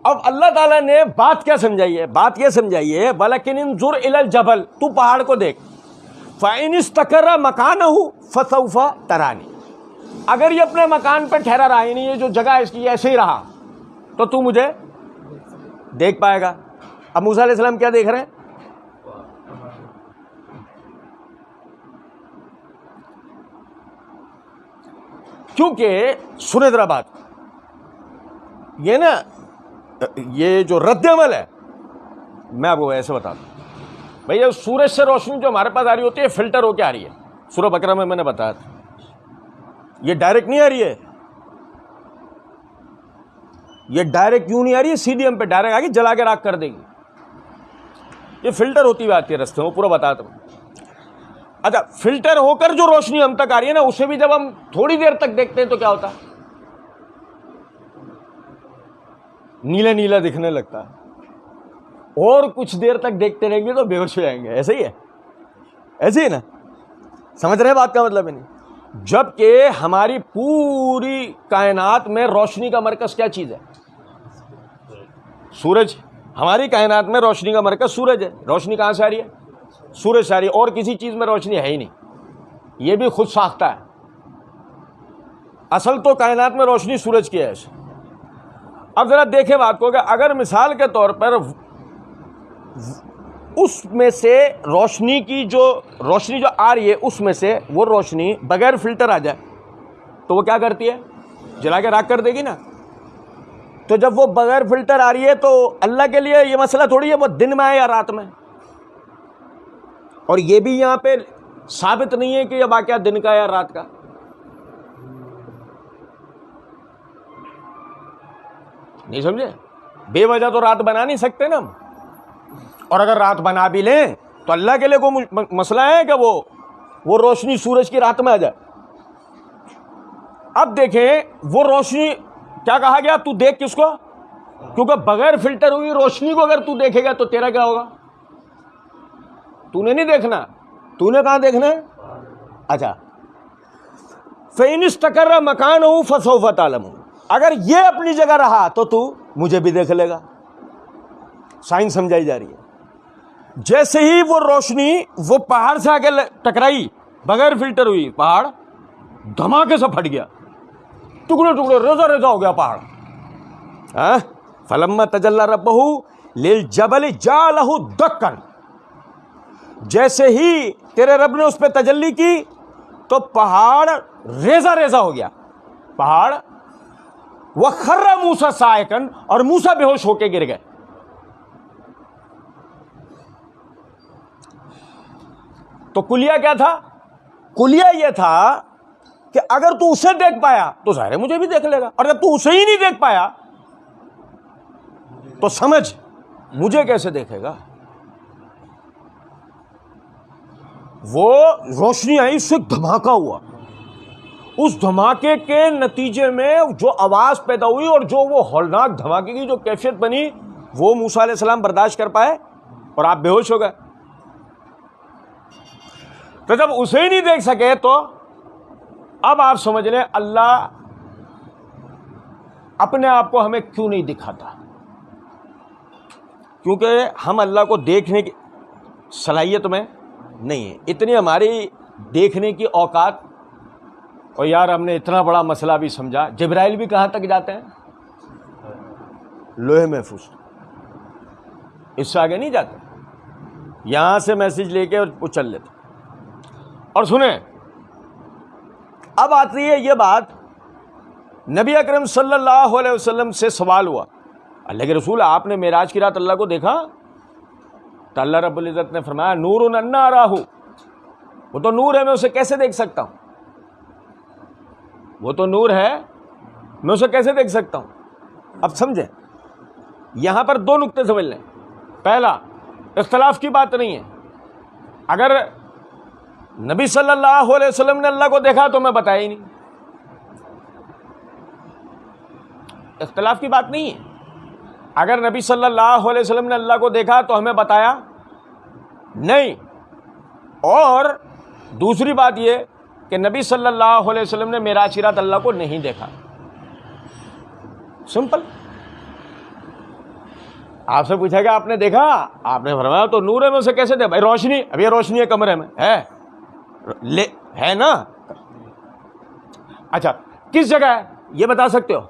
اب اللہ تعالیٰ نے بات کیا سمجھائی ہے؟ بات یہ سمجھائی ہے وَلَكِنِ انظُرْ إِلَى الْجَبَلِ، تو پہاڑ کو دیکھ، فَإِنِ اسْتَقَرَّ مَكَانَهُ فَسَوْفَ تَرَانِي، اگر یہ اپنے مکان پہ ٹھہرا رہا، یعنی یہ جو جگہ ہے اس کی ایسے ہی رہا تو مجھے دیکھ پائے گا۔ اب موسیٰ علیہ السلام کیا دیکھ رہے ہیں؟ کیونکہ سنے ذرا بات، یہ نا یہ جو رد عمل ہے، میں آپ کو ایسے بتا دوں بھئی، سورج سے روشنی جو ہمارے پاس آ رہی ہوتی ہے فلٹر ہو کے آ رہی ہے، سورہ بقرہ میں نے بتایا تھا، یہ ڈائریکٹ نہیں آ رہی ہے، یہ ڈائریکٹ کیوں نہیں آ رہی ہے؟ سیدھی ہم پہ ڈائریکٹ آگے جلا کے راکھ کر دے گی، یہ فلٹر ہوتی ہوئی آتی ہے رستے میں، پورا بتاتا ہوں۔ اچھا، فلٹر ہو کر جو روشنی ہم تک آ رہی ہے نا، اسے بھی جب ہم تھوڑی دیر تک دیکھتے ہیں تو کیا ہوتا ہے؟ نیلا نیلا دکھنے لگتا ہے، اور کچھ دیر تک دیکھتے رہیں گے تو بے ہوش ہو جائیں گے۔ ایسے ہی ہے، ایسے ہی نا، سمجھ رہے ہیں بات کا مطلب ہے؟ نہیں، جبکہ ہماری پوری کائنات میں روشنی کا مرکز کیا چیز ہے؟ سورج۔ ہماری کائنات میں روشنی کا مرکز سورج ہے۔ روشنی کہاں سے آ رہی ہے؟ سورج سے آ رہی ہے، اور کسی چیز میں روشنی ہے ہی نہیں، یہ بھی خود ساختہ ہے۔ اصل تو کائنات میں روشنی سورج کی ہے۔ اب ذرا دیکھیں بات کو کہ اگر مثال کے طور پر اس میں سے روشنی جو آ رہی ہے اس میں سے وہ روشنی بغیر فلٹر آ جائے تو وہ کیا کرتی ہے؟ جلا کے راکھ کر دے گی نا. تو جب وہ بغیر فلٹر آ رہی ہے تو اللہ کے لیے یہ مسئلہ تھوڑی ہے وہ دن میں آئے یا رات میں. اور یہ بھی یہاں پہ ثابت نہیں ہے کہ یہ واقعہ دن کا یا رات کا. نہیں سمجھے؟ بے وجہ تو رات بنا نہیں سکتے نا ہم. اور اگر رات بنا بھی لیں تو اللہ کے لیے کوئی مسئلہ ہے کہ وہ روشنی سورج کی رات میں آ جائے. اب دیکھیں وہ روشنی کیا کہا گیا, تو دیکھ کس کو؟ کیونکہ بغیر فلٹر ہوئی روشنی کو اگر تو دیکھے گا تو تیرا کیا ہوگا؟ تو نے نہیں دیکھنا. تو نے کہاں دیکھنا ہے؟ اچھا, فَإِنِ اسْتَقَرَّ مَكَانَهُ فَسَوْفَ تَعْلَمُونَ. اگر یہ اپنی جگہ رہا تو مجھے بھی دیکھ لے گا. سائنس سمجھائی جا رہی ہے. جیسے ہی وہ روشنی وہ پہاڑ سے آگے ٹکرائی, بغیر فلٹر ہوئی, پہاڑ دھماکے سے پھٹ گیا, ٹکڑے ٹکڑے ریزہ ریزہ ہو گیا پہاڑ. فَلَمَّا تَجَلَّى رَبُّهُ لِلْجَبَلِ جَعَلَهُ دَكًّا. جیسے ہی تیرے رب نے اس پہ تجلی کی تو پہاڑ ریزہ ریزہ ہو گیا. پہاڑ وَخَرَّ مُوسَىٰ صَاعِقًا, اور موسیٰ بے ہوش ہو کے گر گئے. تو کلیہ کیا تھا؟ کلیہ یہ تھا کہ اگر تو اسے دیکھ پایا تو ظاہر ہے مجھے بھی دیکھ لے گا, اور جب تو اسے ہی نہیں دیکھ پایا تو سمجھ مجھے کیسے دیکھے گا. وہ روشنی آئی, اس سے دھماکہ ہوا. اس دھماکے کے نتیجے میں جو آواز پیدا ہوئی اور جو وہ ہولناک دھماکے کی جو کیفیت بنی وہ موسیٰ علیہ السلام برداشت کر پائے اور آپ بے ہوش ہو گئے. تو جب اسے ہی نہیں دیکھ سکے تو اب آپ سمجھ لیں اللہ اپنے آپ کو ہمیں کیوں نہیں دکھاتا. کیونکہ ہم اللہ کو دیکھنے کی صلاحیت میں نہیں ہے. اتنی ہماری دیکھنے کی اوقات. اور یار ہم نے اتنا بڑا مسئلہ بھی سمجھا. جبرائیل بھی کہاں تک جاتے ہیں؟ لوح محفوظ. اس سے آگے نہیں جاتے. یہاں سے میسج لے کے وہ چل لیتے. اور سنیں, اب آتی ہے یہ بات, نبی اکرم صلی اللہ علیہ وسلم سے سوال ہوا, اللہ کے رسول آپ نے معراج کی رات اللہ کو دیکھا؟ تو اللہ رب العزت نے فرمایا نور انا اراہ, وہ تو نور ہے میں اسے کیسے دیکھ سکتا ہوں. وہ تو نور ہے میں اسے کیسے دیکھ سکتا ہوں. اب سمجھیں, یہاں پر دو نقطے سمجھ لیں. پہلا, اختلاف کی بات نہیں ہے. اگر نبی صلی اللہ علیہ وسلم نے اللہ کو دیکھا تو میں بتایا ہی نہیں, اختلاف کی بات نہیں ہے. اگر نبی صلی اللہ علیہ وسلم نے اللہ کو دیکھا تو ہمیں بتایا نہیں. اور دوسری بات یہ کہ نبی صلی اللہ علیہ وسلم نے معراج کی رات اللہ کو نہیں دیکھا. سمپل. آپ سے پوچھا گیا آپ نے دیکھا؟ آپ نے فرمایا تو نور ہے میں اسے کیسے دے. بھائی روشنی, اب یہ روشنی ہے کمرے میں ہے نا. اچھا کس جگہ ہے یہ بتا سکتے ہو؟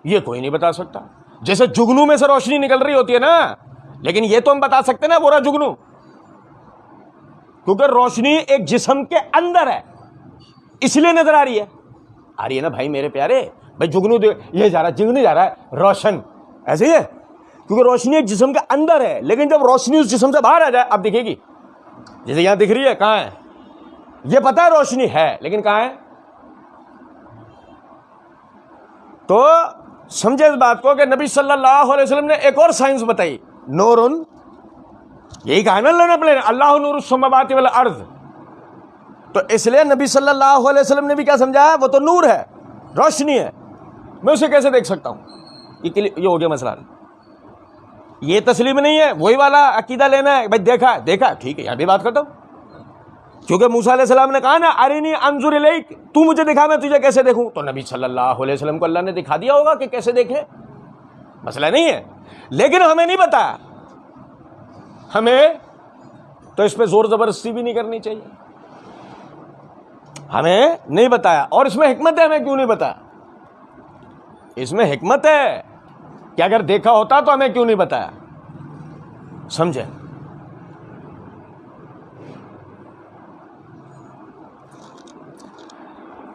یہ کوئی نہیں بتا سکتا. جیسے جگنو میں سے روشنی نکل رہی ہوتی ہے نا, لیکن یہ تو ہم بتا سکتے نا پورا جگنو, کیونکہ روشنی ایک جسم کے اندر ہے اس لیے نظر آ رہی ہے نا بھائی میرے پیارے. بھائی جگنو یہ جا رہا ہے, جگنو جا رہا ہے, روشن ایسے ہی ہے, کیونکہ روشنی ایک جسم کے اندر ہے. لیکن جب روشنی اس جسم سے باہر آ جائے اب دکھے گی. جیسے یہاں دکھ رہی ہے, کہاں ہے یہ پتا ہے روشنی ہے لیکن کہاں ہے. تو سمجھے اس بات کو کہ نبی صلی اللہ علیہ وسلم نے ایک اور سائنس بتائی, نورن. یہی کہا نا اللہ نے اپنے, اللہ نور السماوات والارض. تو اس لیے نبی صلی اللہ علیہ وسلم نے بھی کیا سمجھایا, وہ تو نور ہے, روشنی ہے, میں اسے کیسے دیکھ سکتا ہوں. یہ ہو گیا مسئلہ. یہ تسلیم نہیں ہے, وہی والا عقیدہ لینا ہے. بھائی دیکھا ٹھیک ہے, یہاں بھی بات ختم. کیونکہ موسیٰ علیہ السلام نے کہا نا ارینی انظر الیک, تو مجھے دکھا میں تجھے کیسے دیکھوں. تو نبی صلی اللہ علیہ وسلم کو اللہ نے دکھا دیا ہوگا کہ کیسے دیکھے, مسئلہ نہیں ہے. لیکن ہمیں نہیں بتایا, ہمیں تو اس پہ زور زبردستی بھی نہیں کرنی چاہیے. ہمیں نہیں بتایا, اور اس میں حکمت ہے. ہمیں کیوں نہیں بتایا؟ اس میں حکمت ہے کہ اگر دیکھا ہوتا تو ہمیں کیوں نہیں بتایا. سمجھے؟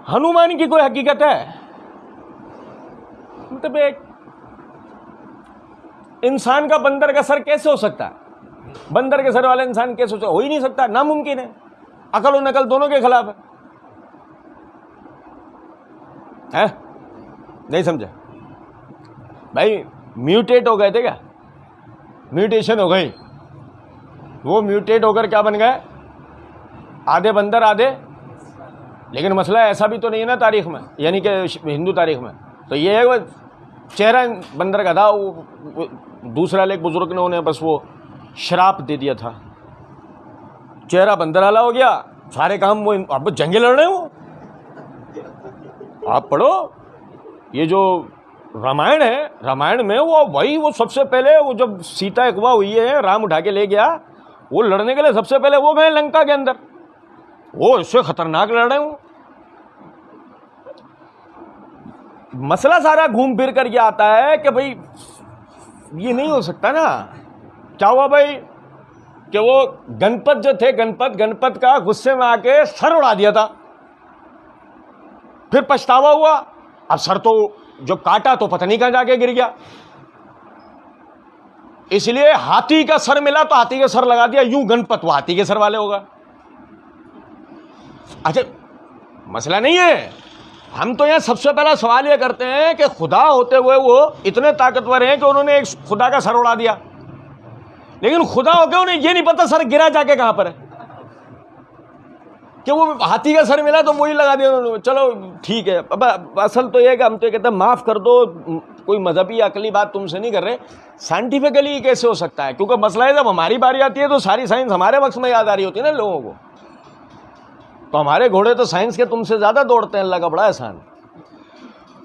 ہنومان کی کوئی حقیقت ہے؟ مطلب ایک انسان کا بندر کا سر کیسے ہو سکتا ہے؟ بندر کے سر والا انسان کیسے ہو ہی نہیں سکتا، ناممکن ہے، عقل و نقل دونوں کے خلاف ہے۔ نہیں سمجھا بھائی؟ میوٹیٹ ہو گئے تھے کیا؟ میوٹیشن ہو گئی، وہ میوٹیٹ ہو کر کیا بن گئے؟ آدھے بندر آدھے، لیکن مسئلہ ایسا بھی تو نہیں ہے نا تاریخ میں، یعنی کہ ہندو تاریخ میں تو یہ ہے وہ چہرہ بندر کا تھا، وہ دوسرا ایک بزرگ نے انہیں بس وہ شراپ دے دیا تھا، چہرہ بندر والا ہو گیا، سارے کام وہ اب جنگیں لڑ رہے ہیں۔ وہ آپ پڑھو یہ جو رامائن ہے، رامائن میں وہ سب سے پہلے وہ جب سیتا اغوا ہوئی ہے، رام اٹھا کے لے گیا، وہ لڑنے کے لیے سب سے پہلے وہ گئے لنکا کے اندر، وہ اس سے خطرناک لڑ رہے ہوں۔ مسئلہ سارا گھوم پھر کر یہ آتا ہے کہ بھئی یہ نہیں ہو سکتا نا۔ کیا ہوا بھائی کہ وہ گنپت جو تھے، گنپت کا غصے میں آ کے سر اڑا دیا تھا، پھر پچھتاوا ہوا، اب سر تو جو کاٹا تو پتہ نہیں کہاں جا کے گر گیا، اس لیے ہاتھی کا سر ملا تو ہاتھی کا سر لگا دیا، یوں گنپت وہ ہاتھی کے سر والے ہوگا۔ اچھا مسئلہ نہیں ہے، ہم تو یہاں سب سے پہلا سوال یہ کرتے ہیں کہ خدا ہوتے ہوئے وہ اتنے طاقتور ہیں کہ انہوں نے ایک خدا کا سر اڑا دیا، لیکن خدا ہو کے انہیں یہ نہیں پتا سر گرا جا کے کہاں پر ہے، کہ وہ ہاتھی کا سر ملا تو وہی لگا دیا انہوں نے۔ چلو ٹھیک ہے، اب اصل تو یہ ہے کہ ہم تو یہ کہتے ہیں معاف کر دو، کوئی مذہبی عقلی بات تم سے نہیں کر رہے، سائنٹیفکلی کیسے ہو سکتا ہے؟ کیونکہ مسئلہ ہے جب ہماری باری آتی ہے تو ساری سائنس ہمارے وقت میں یاد آ رہی ہوتی ہے نا لوگوں کو، تو ہمارے گھوڑے تو سائنس کے تم سے زیادہ دوڑتے ہیں، اللہ کا بڑا احسان۔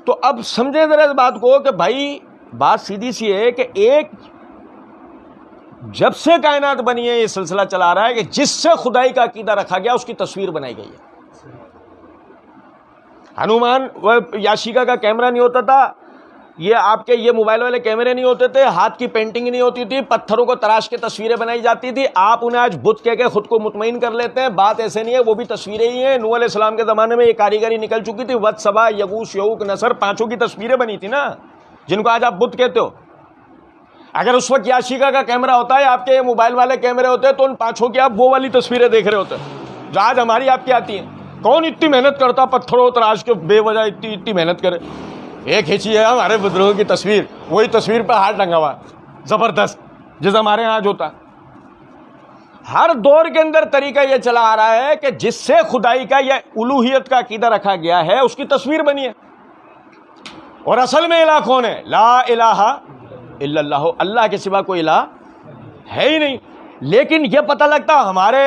تو اب سمجھیں ذرا اس بات کو کہ بھائی بات سیدھی سی ہے کہ ایک جب سے کائنات بنی ہے یہ سلسلہ چلا رہا ہے کہ جس سے خدائی کا عقیدہ رکھا گیا اس کی تصویر بنائی گئی ہے۔ ہنومان وہ یاشیکا کا کیمرہ نہیں ہوتا تھا، یہ آپ کے یہ موبائل والے کیمرے نہیں ہوتے تھے، ہاتھ کی پینٹنگ نہیں ہوتی تھی، پتھروں کو تراش کے تصویریں بنائی جاتی تھی۔ آپ انہیں آج بت کہہ کے خود کو مطمئن کر لیتے ہیں، بات ایسے نہیں ہے، وہ بھی تصویریں ہی ہیں۔ نوح علیہ السلام کے زمانے میں یہ کاریگری نکل چکی تھی، ود سبا یغوث یعوق نصر، پانچوں کی تصویریں بنی تھی نا، جن کو آج آپ بت کہتے ہو۔ اگر اس وقت یاشیکا کا کیمرہ ہوتا ہے، آپ کے موبائل والے کیمرے ہوتے ہیں، تو ان پانچوں کی آپ وہ والی تصویریں دیکھ رہے ہوتے جو آج ہماری آپ کی آتی ہیں۔ کون اتنی محنت کرتا پتھروں تراش کے بے وجہ اتنی محنت کرے؟ ایک کھینچی ہے ہمارے بزرگوں کی تصویر، وہی تصویر پہ ہاتھ ٹنگا ہوا زبردست، جیسے ہمارے یہاں آج ہوتا ہے۔ ہر دور کے اندر طریقہ یہ چلا آ رہا ہے کہ جس سے خدائی کا یا الوہیت کا عقیدہ رکھا گیا ہے اس کی تصویر بنی ہے۔ اور اصل میں الہ کون ہے؟ لا الہ الا اللہ، اللہ کے سوا کوئی الہ ہے ہی نہیں۔ لیکن یہ پتہ لگتا ہمارے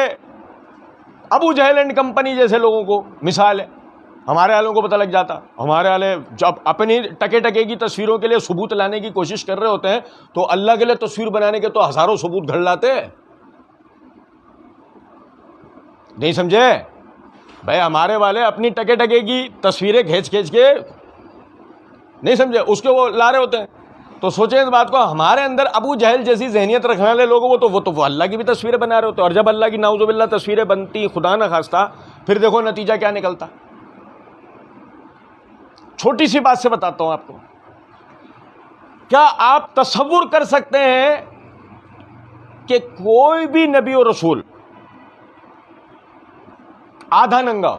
ابو جہل اینڈ کمپنی جیسے لوگوں کو، مثال ہے، ہمارے والوں کو پتہ لگ جاتا۔ ہمارے والے جب اپنی ٹکے کی تصویروں کے لیے ثبوت لانے کی کوشش کر رہے ہوتے ہیں تو اللہ کے لیے تصویر بنانے کے تو ہزاروں ثبوت گھڑ لاتے ہیں۔ نہیں سمجھے بھائی؟ ہمارے والے اپنی ٹکے کی تصویریں کھینچ کے نہیں سمجھے اس کے وہ لا رہے ہوتے ہیں۔ تو سوچیں اس بات کو، ہمارے اندر ابو جہل جیسی ذہنیت رکھنے والے لوگ وہ اللہ کی بھی تصویریں بنا رہے ہوتے ہیں، اور جب اللہ کی نعوذ باللہ تصویریں بنتی خدا نہ خواستہ، پھر دیکھو نتیجہ کیا نکلتا۔ چھوٹی سی بات سے بتاتا ہوں آپ کو، کیا آپ تصور کر سکتے ہیں کہ کوئی بھی نبی اور رسول آدھا ننگا ہو،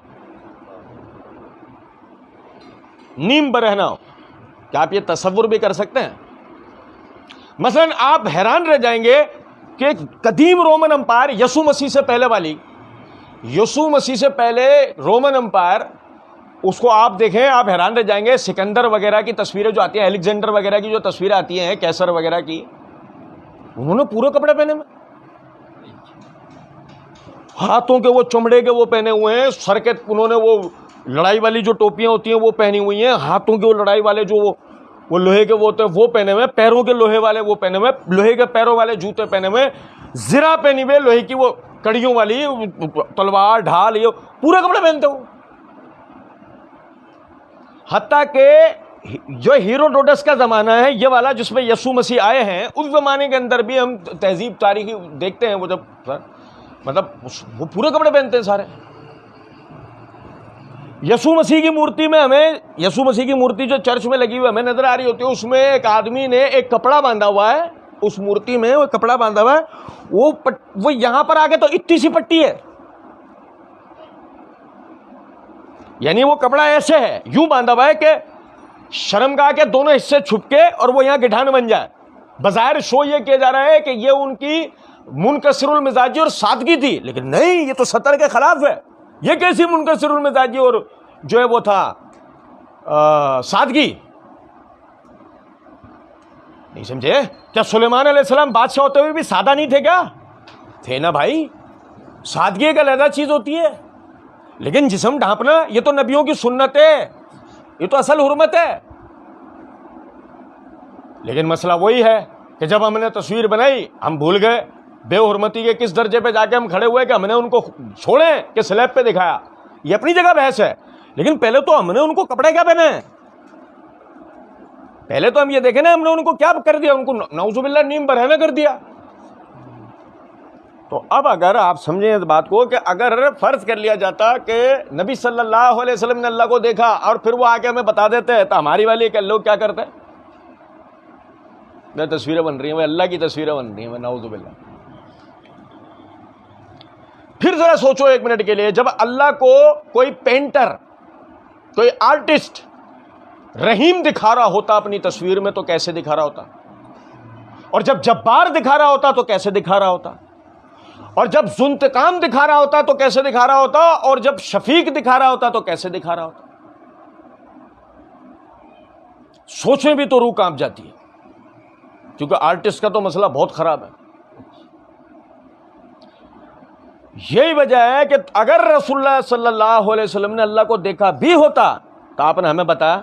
نیم برہنہ ہو؟ کیا آپ یہ تصور بھی کر سکتے ہیں؟ مثلا آپ حیران رہ جائیں گے کہ قدیم رومن امپائر، یسوع مسیح سے پہلے والی، یسوع مسیح سے پہلے رومن امپائر، اس کو آپ دیکھیں آپ حیران رہ جائیں گے۔ سکندر وغیرہ کی تصویریں جو آتی ہیں، الیگزینڈر وغیرہ کی جو تصویریں آتی ہیں، کیسر وغیرہ کی، انہوں نے پورے کپڑے پہنے ہوئے، ہاتھوں کے وہ چمڑے کے وہ پہنے ہوئے ہیں، سر کے انہوں نے وہ لڑائی والی جو ٹوپیاں ہوتی ہیں وہ پہنی ہوئی ہیں، ہاتھوں کے وہ لڑائی والے جو وہ لوہے کے وہ ہوتے ہیں وہ پہنے ہوئے، پیروں کے لوہے والے وہ پہنے ہوئے، لوہے کے پیروں والے جوتے پہنے ہوئے، زرہ پہنی ہوئے لوہے کی وہ کڑیوں والی، تلوار ڈھال، یہ پورے کپڑے پہنتے ہو۔ حتیٰ کہ جو ہیروڈوٹس کا زمانہ ہے یہ والا جس میں یسوع مسیح آئے ہیں، اس زمانے کے اندر بھی ہم تہذیب تاریخی دیکھتے ہیں، وہ جب مطلب وہ پورے کپڑے پہنتے ہیں سارے۔ یسوع مسیح کی مورتی میں ہمیں یسوع مسیح کی مورتی جو چرچ میں لگی ہوئی ہمیں نظر آ رہی ہوتی ہے، اس میں ایک آدمی نے ایک کپڑا باندھا ہوا ہے، اس مورتی میں وہ کپڑا باندھا ہوا ہے، وہ یہاں پر آگے تو اتنی سی پٹی ہے، یعنی وہ کپڑا ایسے ہے، یوں باندھا ہوا ہے کہ شرمگاہ کے دونوں حصے چھپ کے اور وہ یہاں گٹھان بن جائے۔ بظاہر شو یہ کیا جا رہا ہے کہ یہ ان کی منکسر المزاجی اور سادگی تھی، لیکن نہیں، یہ تو سطر کے خلاف ہے۔ یہ کیسی منکسر المزاجی اور جو ہے وہ تھا سادگی؟ نہیں سمجھے؟ کیا سلیمان علیہ السلام بادشاہ ہوتے ہوئے بھی سادہ نہیں تھے؟ کیا تھے نا بھائی، سادگی ایک علیحدہ چیز ہوتی ہے، لیکن جسم ڈھانپنا یہ تو نبیوں کی سنت ہے، یہ تو اصل حرمت ہے۔ لیکن مسئلہ وہی ہے کہ جب ہم نے تصویر بنائی ہم بھول گئے بے حرمتی کے کس درجے پہ جا کے ہم کھڑے ہوئے کہ ہم نے ان کو چھوڑیں کہ سلیب پہ دکھایا۔ یہ اپنی جگہ بحث ہے، لیکن پہلے تو ہم نے ان کو کپڑے کیا پہنے ہیں؟ پہلے تو ہم یہ دیکھیں نا ہم نے ان کو کیا کر دیا، ان کو نعوذ باللہ نیم برہنہ کر دیا۔ تو اب اگر آپ سمجھیں اس بات کو کہ اگر فرض کر لیا جاتا کہ نبی صلی اللہ علیہ وسلم نے اللہ کو دیکھا اور پھر وہ آ کے ہمیں بتا دیتے تو ہماری والی کہ لوگ کیا کرتے ہیں؟ تصویریں بن رہی ہیں، وہ اللہ کی تصویریں بن رہی ہیں، نعوذ باللہ۔ پھر ذرا سوچو ایک منٹ کے لیے، جب اللہ کو کوئی پینٹر، کوئی آرٹسٹ رحیم دکھا رہا ہوتا اپنی تصویر میں تو کیسے دکھا رہا ہوتا؟ اور جب جبار دکھا رہا ہوتا تو کیسے دکھا رہا ہوتا؟ اور جب ذوانتقام دکھا رہا ہوتا تو کیسے دکھا رہا ہوتا؟ اور جب شفیق دکھا رہا ہوتا تو کیسے دکھا رہا ہوتا؟ سوچیں بھی تو روح کانپ جاتی ہے، کیونکہ آرٹسٹ کا تو مسئلہ بہت خراب ہے۔ یہی وجہ ہے کہ اگر رسول اللہ صلی اللہ علیہ وسلم نے اللہ کو دیکھا بھی ہوتا تو آپ نے ہمیں بتایا،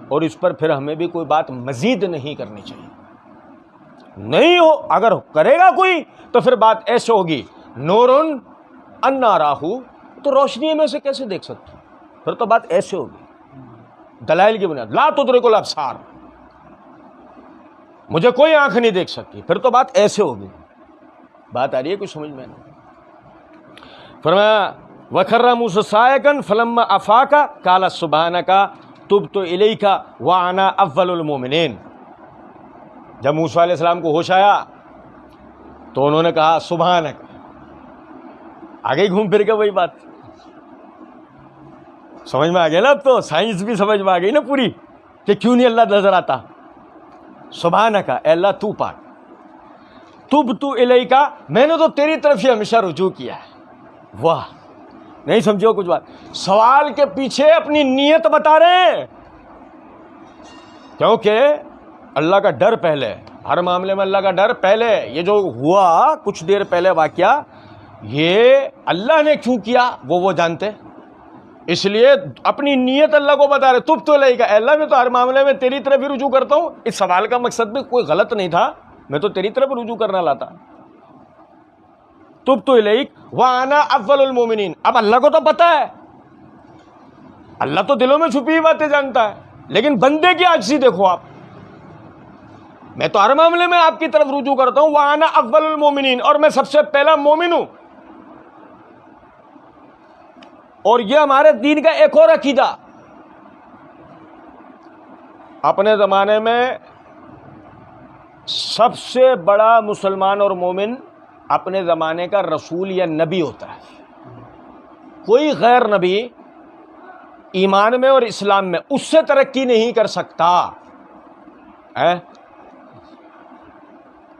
اور اس پر پھر ہمیں بھی کوئی بات مزید نہیں کرنی چاہیے۔ نہیں ہو اگر کرے گا کوئی تو پھر بات ایسے ہوگی، نورن انا راہو، تو روشنی میں سے کیسے دیکھ سکتے؟ پھر تو بات ایسے ہوگی، دلائل کی بنیاد، لا تدرک الابصار، مجھے کوئی آنکھ نہیں دیکھ سکتی، پھر تو بات ایسے ہوگی۔ بات آ رہی ہے کوئی سمجھ میں؟ نہیں۔ فرمایا وَخَرَّ مُوسَىٰ صَاعِقًا فَلَمَّا أَفَاقَ قَالَ سُبْحَانَكَ تُبْتُ إِلَيْكَ وَأَنَا أَوَّلُ الْمُؤْمِنِينَ۔ جب موسیٰ علیہ السلام کو ہوش آیا تو انہوں نے کہا سبحانک، آگے گھوم پھر کے وہی بات سمجھ میں آ گیا نا۔ اب تو سائنس بھی سمجھ میں آ گئی نا پوری کہ کیوں نہیں اللہ نظر آتا۔ سبحانک، اے اللہ تو پاک، تبت الیک، میں نے تو تیری طرف ہی ہمیشہ رجوع کیا ہے۔ واہ، نہیں سمجھو کچھ بات؟ سوال کے پیچھے اپنی نیت بتا رہے ہیں، کیونکہ اللہ کا ڈر پہلے، ہر معاملے میں اللہ کا ڈر پہلے۔ یہ جو ہوا کچھ دیر پہلے واقعہ، یہ اللہ نے کیوں کیا وہ جانتے، اس لیے اپنی نیت اللہ کو بتا رہے۔ تب تو الیک، اے اللہ میں تو ہر معاملے میں تیری طرف ہی رجوع کرتا ہوں۔ اس سوال کا مقصد بھی کوئی غلط نہیں تھا، میں تو تیری طرف رجوع کرنا لاتا۔ تب تو الیک وانا اول المومنین۔ اب اللہ کو تو پتا ہے، اللہ تو دلوں میں چھپی ہوئی باتیں جانتا ہے، لیکن بندے کی عاجزی دیکھو آپ، میں تو ہر معاملے میں آپ کی طرف رجوع کرتا ہوں، وانا اول المومنین، اور میں سب سے پہلا مومن ہوں۔ اور یہ ہمارے دین کا ایک اور عقیدہ، اپنے زمانے میں سب سے بڑا مسلمان اور مومن اپنے زمانے کا رسول یا نبی ہوتا ہے۔ کوئی غیر نبی ایمان میں اور اسلام میں اس سے ترقی نہیں کر سکتا۔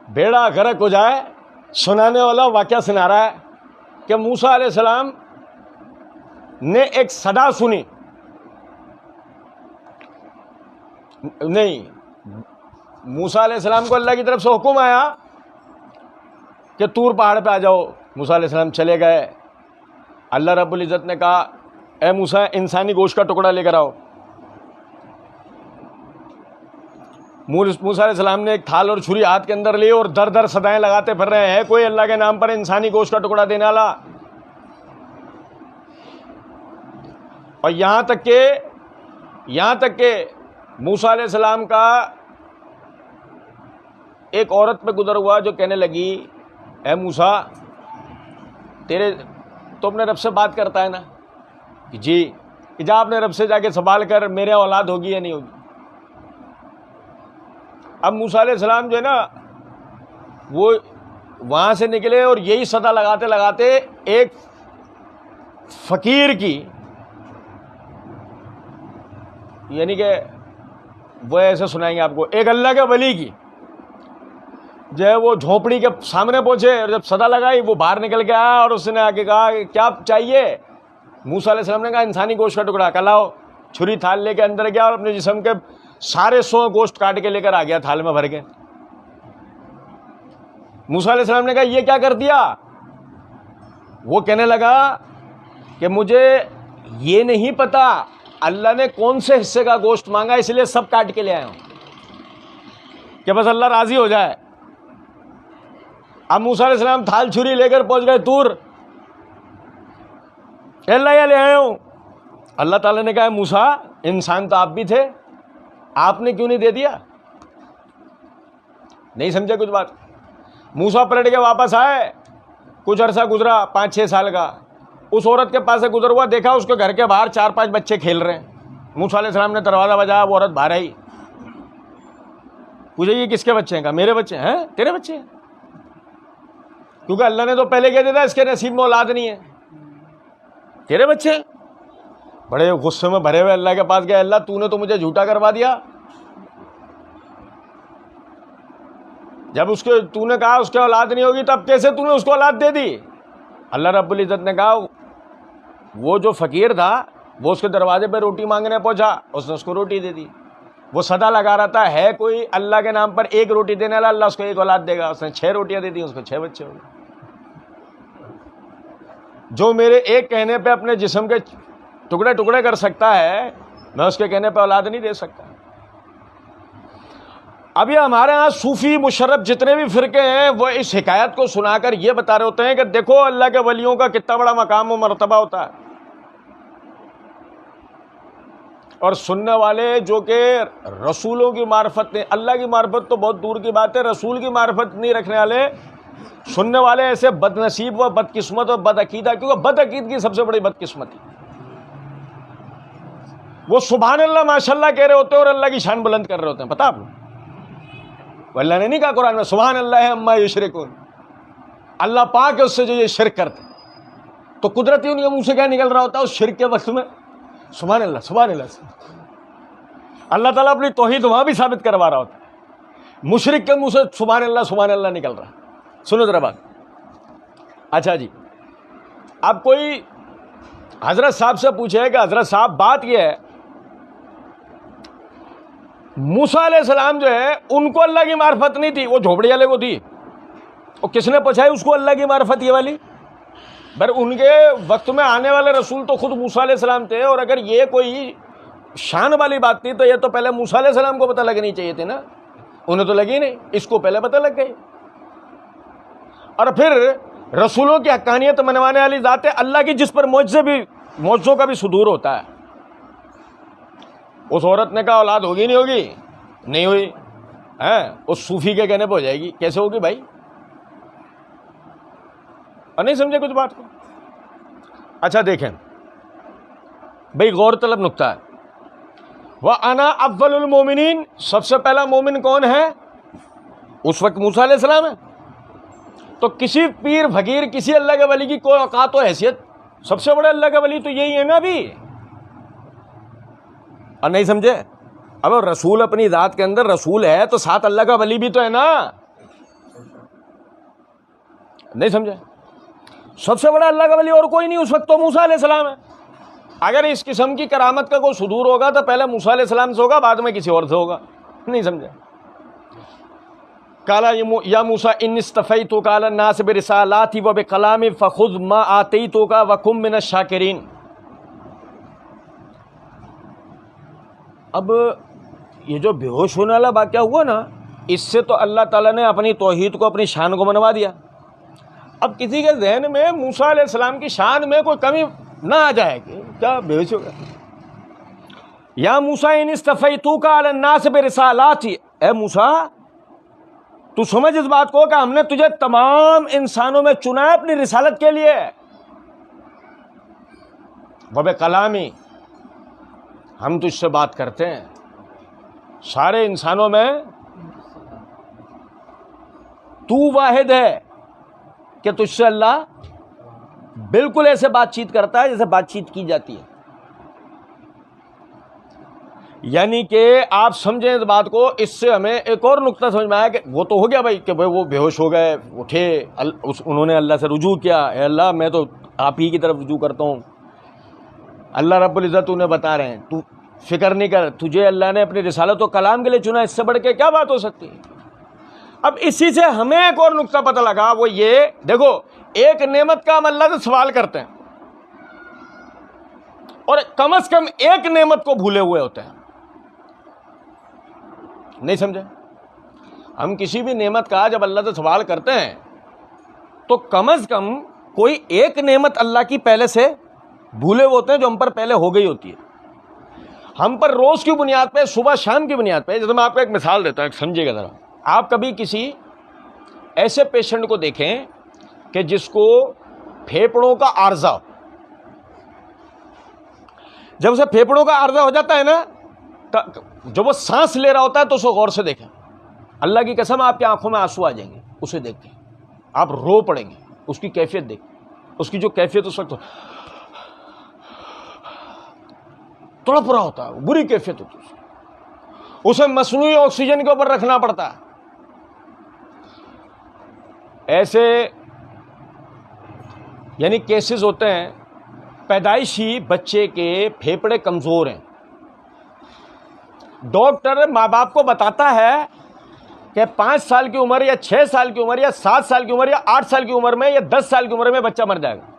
بیڑا غرق ہو جائے، سنانے والا واقعہ سنا رہا ہے کہ موسیٰ علیہ السلام نے ایک صدا سنی، نہیں، موسیٰ علیہ السلام کو اللہ کی طرف سے حکم آیا کہ طور پہاڑ پہ آ جاؤ۔ موسیٰ علیہ السلام چلے گئے، اللہ رب العزت نے کہا اے موسیٰ انسانی گوشت کا ٹکڑا لے کر آؤ۔ موسیٰ علیہ السلام نے ایک تھال اور چھری ہاتھ کے اندر لی اور در در صدائیں لگاتے پھر رہے ہیں، کوئی اللہ کے نام پر انسانی گوشت کا ٹکڑا دینے والا؟ اور یہاں تک کہ موسیٰ علیہ السلام کا ایک عورت پہ گزر ہوا جو کہنے لگی اے موسیٰ تو اپنے رب سے بات کرتا ہے نا کہ جی کہ جا اپنے رب سے جا کے سوال کر میرے اولاد ہوگی یا نہیں ہوگی. اب موسیٰ علیہ السلام جو ہے نا وہ وہاں سے نکلے اور یہی صدا لگاتے لگاتے ایک فقیر کی، یعنی کہ وہ ایسے سنائیں گے آپ کو، ایک اللہ کے ولی کی جو ہے وہ جھونپڑی کے سامنے پہنچے اور جب صدا لگائی وہ باہر نکل کے آیا اور اس نے آ کے کہا کہ کیا چاہیے؟ موسیٰ علیہ السلام نے کہا انسانی گوشت کا ٹکڑا. کہ لاؤ. چھری تھال لے کے اندر گیا اور اپنے جسم کے سارے 100 گوشت کاٹ کے لے کر آ گیا تھال میں بھر کے. موسیٰ علیہ السلام نے کہا یہ کیا کر دیا؟ وہ کہنے لگا کہ مجھے یہ نہیں پتا اللہ نے کون سے حصے کا گوشت مانگا، اس لیے سب کاٹ کے لے آیا ہوں کہ بس اللہ راضی ہو جائے. اب موسیٰ علیہ السلام تھال چھری لے کر پہنچ گئے طور. اللہ یہ لے آیا ہوں. اللہ تعالیٰ نے کہا موسیٰ انسان تو آپ بھی تھے، آپ نے کیوں نہیں دے دیا؟ نہیں سمجھے کچھ بات. موسیٰ پلٹ کے واپس آئے. کچھ عرصہ گزرا، 5-6 سال کا. اس عورت کے پاس سے گزر ہوا، دیکھا اس کے گھر کے باہر 4-5 بچے کھیل رہے ہیں. موسیٰ علیہ السلام نے دروازہ بجایا، وہ عورت باہر آئی. پوچھے یہ کس کے بچے ہیں؟ کہا میرے بچے ہیں. تیرے بچے ہیں؟ کیونکہ اللہ نے تو پہلے کہہ دیا تھا اس کے نصیب میں اولاد نہیں ہے. تیرے بچے ہیں؟ بڑے غصے میں بھرے ہوئے اللہ کے پاس گئے. اللہ تو نے تو مجھے جھوٹا کروا دیا. جب اس کے تو نے کہا اس کے اولاد نہیں ہوگی تب کیسے تو نے اس کو اولاد دے دی؟ اللہ رب العزت نے کہا وہ جو فقیر تھا وہ اس کے دروازے پہ روٹی مانگنے پہنچا، اس نے اس کو روٹی دے دی. وہ صدا لگا رہا تھا ہے کوئی اللہ کے نام پر ایک روٹی دینے والا، اللہ اس کو ایک اولاد دے گا. اس نے 6 روٹیاں دے دی، اس کو 6 بچے ہو گئے. جو میرے ایک کہنے پہ اپنے جسم کے ٹکڑے ٹکڑے کر سکتا ہے، میں اس کے کہنے پہ اولاد نہیں دے سکتا. اب یہ ہمارے ہاں صوفی مشرف جتنے بھی فرقے ہیں وہ اس حکایت کو سنا کر یہ بتا رہے ہوتے ہیں کہ دیکھو اللہ کے ولیوں کا کتنا بڑا مقام و مرتبہ ہوتا ہے. اور سننے والے جو کہ رسولوں کی معرفت نہیں، اللہ کی معرفت تو بہت دور کی بات ہے، رسول کی معرفت نہیں رکھنے والے سننے والے ایسے بد نصیب و بد قسمت اور بد عقیدہ، کیونکہ بد عقیدگی سب سے بڑی بد قسمتی. وہ سبحان اللہ ماشاء اللہ کہہ رہے ہوتے ہیں اور اللہ کی شان بلند کر رہے ہوتے ہیں. پتہ آپ کو اللہ نے نہیں کہا قرآن میں سبحان اللہ عما یشرکون، اللہ پاک ہے اس سے جو یہ شرک کرتے. تو قدرتی ان کے منہ سے کیا نکل رہا ہوتا ہے اس شرک کے وقت میں؟ سبحان اللہ سبحان اللہ. اللہ تعالیٰ اپنی توحید وہاں بھی ثابت کروا رہا ہوتا ہے، مشرک کے منہ سے سبحان اللہ نکل رہا. سنو ذرا بات. اچھا جی، اب کوئی حضرت صاحب سے پوچھے کہ حضرت صاحب بات یہ ہے موسیٰ علیہ السلام جو ہے ان کو اللہ کی معرفت نہیں تھی، وہ جھوپڑی والے کو تھی. اور کس نے پوچھا اس کو اللہ کی معرفت یہ والی؟ بر ان کے وقت میں آنے والے رسول تو خود موسیٰ علیہ السلام تھے. اور اگر یہ کوئی شان والی بات تھی تو یہ تو پہلے موسیٰ علیہ السلام کو پتہ لگنی چاہیے تھی نا. انہیں تو لگی نہیں، اس کو پہلے پتہ لگ گئی. اور پھر رسولوں کی حقانیت منوانے والی ذات اللہ کی جس پر معجزوں کا بھی صدور ہوتا ہے. اس عورت نے کہا اولاد ہوگی نہیں ہوگی؟ نہیں ہوئی. اس صوفی کے کہنے پہ ہو جائے گی. کیسے ہوگی بھائی؟ اور نہیں سمجھے کچھ بات کو؟ اچھا دیکھیں بھائی، غور طلب نقطہ ہے. وَأَنَا أَوَّلُ الْمُؤْمِنِينَ، سب سے پہلا مومن کون ہے؟ اس وقت موسیٰ علیہ السلام ہے. تو کسی پیر فقیر کسی اللہ کے ولی کی کوئی اوقات و حیثیت، سب سے بڑے اللہ کے ولی تو یہی ہے نا بھی. اور نہیں سمجھے؟ اب رسول اپنی ذات کے اندر رسول ہے تو ساتھ اللہ کا ولی بھی تو ہے نا. نہیں سمجھے؟ سب سے بڑا اللہ کا ولی اور کوئی نہیں اس وقت تو موسیٰ علیہ السلام ہے. اگر اس قسم کی کرامت کا کوئی صدور ہوگا تو پہلے موسیٰ علیہ السلام سے ہوگا، بعد میں کسی اور سے ہوگا. نہیں سمجھے؟ قال یا موسیٰ انی اصطفیتک علی الناس برسالاتی وبکلامی فخذ ما آتیتک وکن من الشاکرین. اب یہ جو بے ہوش ہونے والا واقعہ ہوا نا، اس سے تو اللہ تعالیٰ نے اپنی توحید کو اپنی شان کو منوا دیا. اب کسی کے ذہن میں موسیٰ علیہ السلام کی شان میں کوئی کمی نہ آ جائے کہ کیا بے ہوش ہوگا. یا موسیٰ انی اصطفیتک علی الناس برسالاتی، اے موسیٰ تو سمجھ اس بات کو کہ ہم نے تجھے تمام انسانوں میں چنا ہے اپنی رسالت کے لیے. وبکلامی، ہم تجھ سے بات کرتے ہیں، سارے انسانوں میں تو واحد ہے کہ تجھ سے اللہ بالکل ایسے بات چیت کرتا ہے جیسے بات چیت کی جاتی ہے. یعنی کہ آپ سمجھیں اس بات کو. اس سے ہمیں ایک اور نقطہ سمجھ میں آیا کہ وہ تو ہو گیا بھائی کہ وہ بے ہوش ہو گئے، اٹھے، انہوں نے اللہ سے رجوع کیا، اے اللہ میں تو آپ ہی کی طرف رجوع کرتا ہوں. اللہ رب العزت انہیں بتا رہے ہیں تو فکر نہیں کر، تجھے اللہ نے اپنی رسالت و کلام کے لیے چنا، اس سے بڑھ کے کیا بات ہو سکتی ہے. اب اسی سے ہمیں ایک اور نقطہ پتہ لگا، وہ یہ دیکھو، ایک نعمت کا ہم اللہ سے سوال کرتے ہیں اور کم از کم ایک نعمت کو بھولے ہوئے ہوتے ہیں. نہیں سمجھے؟ ہم کسی بھی نعمت کا جب اللہ سے سوال کرتے ہیں تو کم از کم کوئی ایک نعمت اللہ کی پہلے سے بھولے ہوتے ہیں جو ہم پر پہلے ہو گئی ہوتی ہے. ہم پر روز کی بنیاد پہ، صبح شام کی بنیاد پہ. جیسے میں آپ کو ایک مثال دیتا ہوں، ایک سمجھے گا ذرا. آپ کبھی کسی ایسے پیشنٹ کو دیکھیں کہ جس کو پھیپڑوں کا عارضہ ہو. جب اسے پھیپڑوں کا عارضہ ہو جاتا ہے نا، جب وہ سانس لے رہا ہوتا ہے تو اسے غور سے دیکھیں. اللہ کی قسم آپ کی آنکھوں میں آنسو آ جائیں گے اسے دیکھ کے، آپ رو پڑیں گے. اس کی کیفیت دیکھ، اس کی جو کیفیت اس وقت تڑپ رہا ہوتا ہے، بری کیفیت ہوتی ہے، اسے مصنوعی آکسیجن کے اوپر رکھنا پڑتا ہے. ایسے یعنی کیسز ہوتے ہیں، پیدائشی بچے کے پھیپڑے کمزور ہیں. ڈاکٹر ماں باپ کو بتاتا ہے کہ 5 سال کی عمر یا 6 سال کی عمر یا 7 سال کی عمر یا 8 سال کی عمر میں یا 10 سال کی عمر میں بچہ مر جائے گا.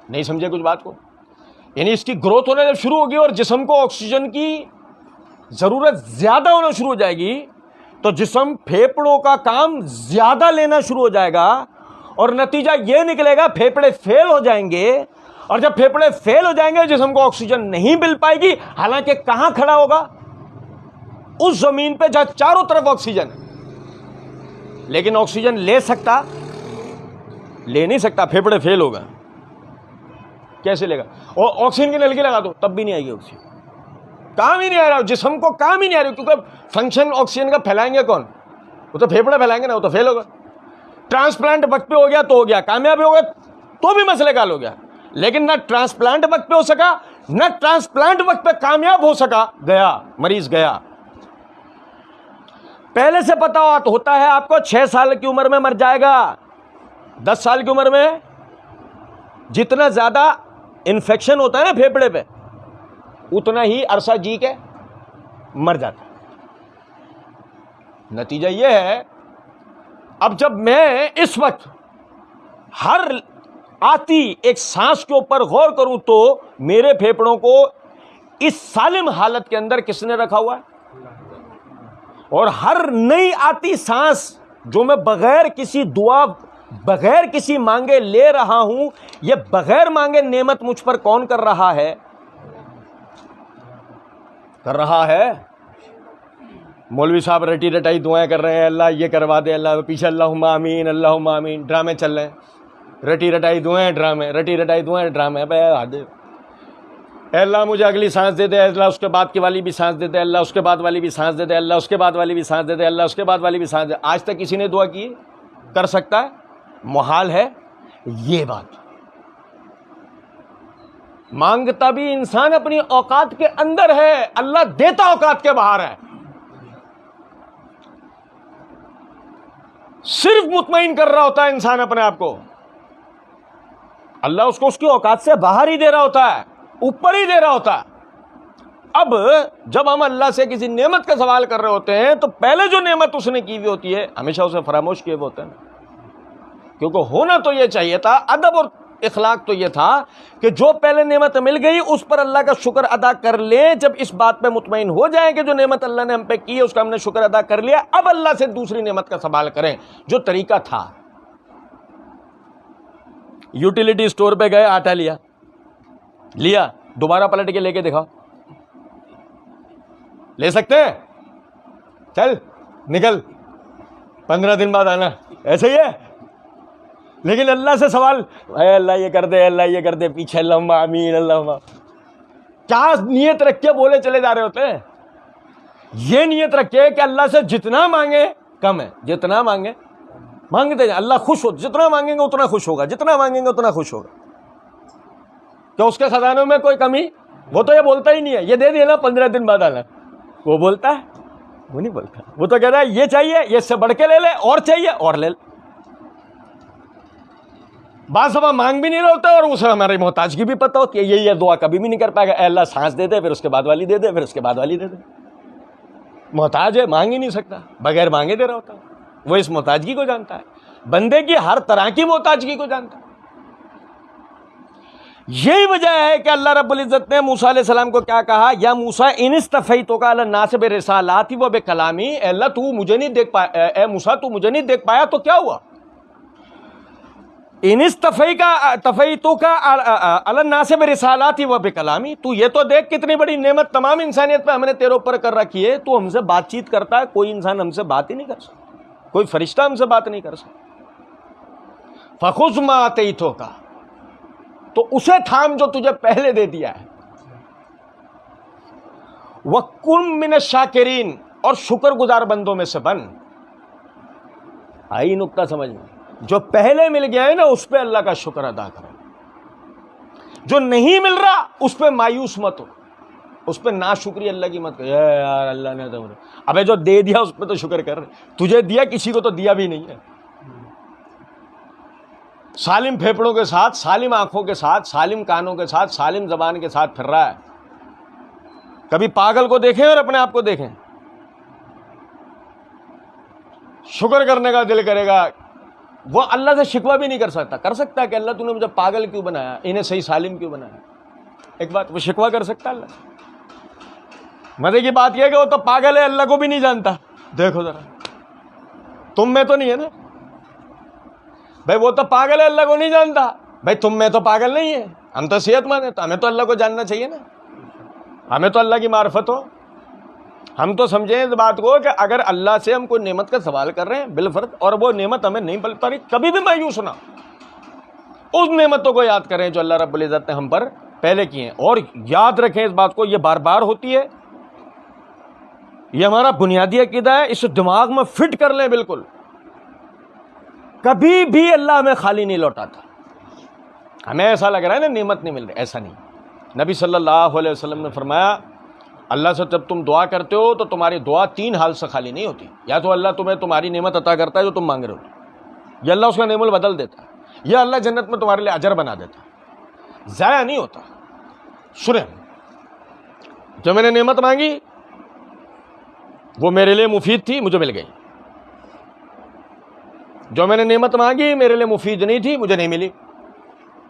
نہیں سمجھے کچھ بات کو؟ یعنی اس کی گروتھ ہونا جب شروع ہوگی اور جسم کو آکسیجن کی ضرورت زیادہ ہونا شروع ہو جائے گی تو جسم پھیپڑوں کا کام زیادہ لینا شروع ہو جائے گا اور نتیجہ یہ نکلے گا پھیپڑے فیل ہو جائیں گے. اور جب پھیپڑے فیل ہو جائیں گے جسم کو آکسیجن نہیں مل پائے گی. حالانکہ کہاں کھڑا ہوگا؟ اس زمین پہ جہاں چاروں طرف آکسیجن ہے، لیکن آکسیجن لے سکتا؟ لے نہیں سکتا، پھیپڑے فیل ہوگا. کیسے لے گا؟ اور آکسیجن کی نلکی لگا دو تب بھی نہیں آئے گی آکسیجن. کام ہی نہیں آ رہا، جسم کو کام ہی نہیں آ رہا، کیونکہ فنکشن آکسیجن کا پھیلائیں گے کون؟ وہ تو پھیپڑے پھیلائیں گے نا، وہ تو فیل ہوگا. ٹرانسپلانٹ وقت پہ ہو گیا تو ہو گیا، کامیاب ہو گیا تو بھی مسئلے کا حل ہو گیا. لیکن نہ ٹرانسپلانٹ وقت پہ ہو سکا، نہ ٹرانسپلانٹ وقت پہ کامیاب ہو سکا، گیا مریض گیا. پہلے سے پتا ہوتا ہے آپ کو 6 سال کی عمر میں مر جائے گا. 10 سال کی عمر میں جتنا زیادہ انفیکشن ہوتا ہے نا پھیپڑے پہ اتنا ہی عرصہ جی کے مر جاتا ہے. نتیجہ یہ ہے، اب جب میں اس وقت ہر آتی ایک سانس کے اوپر غور کروں تو میرے پھیپڑوں کو اس سالم حالت کے اندر کس نے رکھا ہوا ہے؟ اور ہر نئی آتی سانس جو میں بغیر کسی دعا، بغیر کسی مانگے لے رہا ہوں، یہ بغیر مانگے نعمت مجھ پر کون کر رہا ہے؟ کر رہا ہے مولوی صاحب رٹی رٹائی دعائیں کر رہے ہیں، اللہ یہ کروا دے، اللہ پیچھے اللہم آمین اللہم آمین، ڈرامے چل رہے ہیں، رٹی رٹائی دعائیں ڈرامے، رٹی رٹائی دعائیں ڈرامے. اے اللہ مجھے اگلی سانس دے دے، اللہ اس کے بعد کی والی بھی سانس دے دے، اللہ اس کے بعد والی بھی سانس دے دے، اللہ اس کے بعد والی بھی سانس دے دے، اللہ اس کے بعد والی بھی سانس دے. آج تک کسی نے دعا کی؟ کر سکتا ہے؟ محال ہے. یہ بات مانگتا بھی انسان اپنی اوقات کے اندر ہے، اللہ دیتا اوقات کے باہر ہے. صرف مطمئن کر رہا ہوتا ہے انسان اپنے آپ کو، اللہ اس کو اس کی اوقات سے باہر ہی دے رہا ہوتا ہے، اوپر ہی دے رہا ہوتا ہے. اب جب ہم اللہ سے کسی نعمت کا سوال کر رہے ہوتے ہیں تو پہلے جو نعمت اس نے کی ہوئی ہوتی ہے ہمیشہ اسے فراموش کیے ہوئے ہوتے ہیں. کیونکہ ہونا تو یہ چاہیے تھا، ادب اور اخلاق تو یہ تھا کہ جو پہلے نعمت مل گئی اس پر اللہ کا شکر ادا کر لیں. جب اس بات پہ مطمئن ہو جائیں کہ جو نعمت اللہ نے ہم پہ کی ہے اس کا ہم نے شکر ادا کر لیا، اب اللہ سے دوسری نعمت کا سوال کریں. جو طریقہ تھا، یوٹیلیٹی اسٹور پہ گئے، آٹا لیا، دوبارہ پلٹ کے لے کے دکھاؤ، لے سکتے ہیں؟ چل نکل 15 دن بعد آنا، ایسے ہی ہے. لیکن اللہ سے سوال، اے اللہ یہ کر دے، اللہ یہ کر دے، پیچھے اللہم آمین اللہم، کیا نیت رکھ کے بولے چلے جا رہے ہوتے ہیں؟ یہ نیت رکھے کہ اللہ سے جتنا مانگے کم ہے، جتنا مانگے مانگتے جائیں، اللہ خوش ہو، جتنا مانگیں گے اتنا خوش ہوگا، جتنا مانگیں گے اتنا خوش ہوگا. کہ اس کے خزانوں میں کوئی کمی؟ وہ تو یہ بولتا ہی نہیں ہے یہ دے دیا نا 15 دن بعد آنا. وہ بولتا ہے؟ وہ نہیں بولتا. وہ تو کہتا ہے یہ چاہیے، یہ اس سے بڑھ کے لے لے، اور چاہیے اور لے لے. بعض دفعہ مانگ بھی نہیں رہا ہوتا اور اسے ہماری محتاجگی بھی پتہ ہوتی ہے. یہ دعا کبھی بھی نہیں کر پائے گا، اے اللہ سانس دے دے، پھر اس کے بعد والی دے دے، پھر اس کے بعد والی دے دے. محتاج ہے، مانگ ہی نہیں سکتا، بغیر مانگے دے رہا ہوتا. وہ اس محتاجگی کو جانتا ہے، بندے کی ہر طرح کی محتاجگی کو جانتا ہے. یہی وجہ ہے کہ اللہ رب العزت نے موسیٰ علیہ السلام کو کیا کہا؟ یا موسیٰ ان اصطفیتک علی الناس برسالاتی و بکلامی، اے اللہ تو مجھے نہیں دیکھ پایا، اے موسیٰ تو مجھے نہیں دیکھ پایا تو کیا ہوا؟ ان اصطفیتک علی الناس برسالاتی و بکلامی، تو یہ تو دیکھ کتنی بڑی نعمت تمام انسانیت پہ ہم نے تیرے اوپر کر رکھی ہے. تو ہم سے بات چیت کرتا ہے، کوئی انسان ہم سے بات ہی نہیں کر سکتا، کوئی فرشتہ ہم سے بات نہیں کر سکتا. فخذ ما آتیتک، تو اسے تھام جو تجھے پہلے دے دیا ہے. وَكُن مِّنَ الشَّاكِرِينَ، اور شکر گزار بندوں میں سے بن. آئی نقطہ سمجھ میں؟ جو پہلے مل گیا ہے نا اس پہ اللہ کا شکر ادا کرو، جو نہیں مل رہا اس پہ مایوس مت ہو، اس پہ ناشکری اللہ کی مت کرو. یار اللہ نے تو، ابے جو دے دیا اس پہ تو شکر کر. تجھے دیا کسی کو تو دیا بھی نہیں ہے. سالم پھیپڑوں کے ساتھ، سالم آنکھوں کے ساتھ، سالم کانوں کے ساتھ، سالم زبان کے ساتھ پھر رہا ہے. کبھی پاگل کو دیکھیں اور اپنے آپ کو دیکھیں. شکر کرنے کا دل کرے گا. وہ اللہ سے شکوہ بھی نہیں کر سکتا. کر سکتا ہے کہ اللہ تو نے مجھے پاگل کیوں بنایا، انہیں صحیح سالم کیوں بنایا؟ ایک بات وہ شکوہ کر سکتا ہے اللہ. مزے کی بات یہ ہے کہ وہ تو پاگل ہے، اللہ کو بھی نہیں جانتا. دیکھو ذرا، تم میں تو نہیں ہے نا بھائی، وہ تو پاگل ہے اللہ کو نہیں جانتا. بھائی تم میں تو پاگل نہیں ہے، ہم تو صحت مند ہیں، تو ہمیں تو اللہ کو جاننا چاہیے نا، ہمیں تو اللہ کی معرفت ہو. ہم تو سمجھیں اس بات کو کہ اگر اللہ سے ہم کوئی نعمت کا سوال کر رہے ہیں بالفرض، اور وہ نعمت ہمیں نہیں پلتا رہی، کبھی بھی مایوس نہ، اس نعمتوں کو یاد کریں جو اللہ رب العزت نے ہم پر پہلے کی ہیں. اور یاد رکھیں اس بات کو، یہ بار بار ہوتی ہے، یہ ہمارا بنیادی عقیدہ ہے، اسے دماغ میں فٹ کر لیں بالکل. کبھی بھی اللہ ہمیں خالی نہیں لوٹاتا. ہمیں ایسا لگ رہا ہے نا نعمت نہیں مل رہی، ایسا نہیں. نبی صلی اللہ علیہ وسلم نے فرمایا اللہ سے جب تم دعا کرتے ہو تو تمہاری دعا 3 حال سے خالی نہیں ہوتی. یا تو اللہ تمہیں تمہاری نعمت عطا کرتا ہے جو تم مانگ رہے ہو، یا اللہ اس کا نعمت بدل دیتا ہے، یا اللہ جنت میں تمہارے لیے اجر بنا دیتا ہے، ضائع نہیں ہوتا. سنیں، جو میں نے نعمت مانگی وہ میرے لیے مفید تھی، مجھے مل گئی. جو میں نے نعمت مانگی میرے لیے مفید نہیں تھی، مجھے نہیں ملی.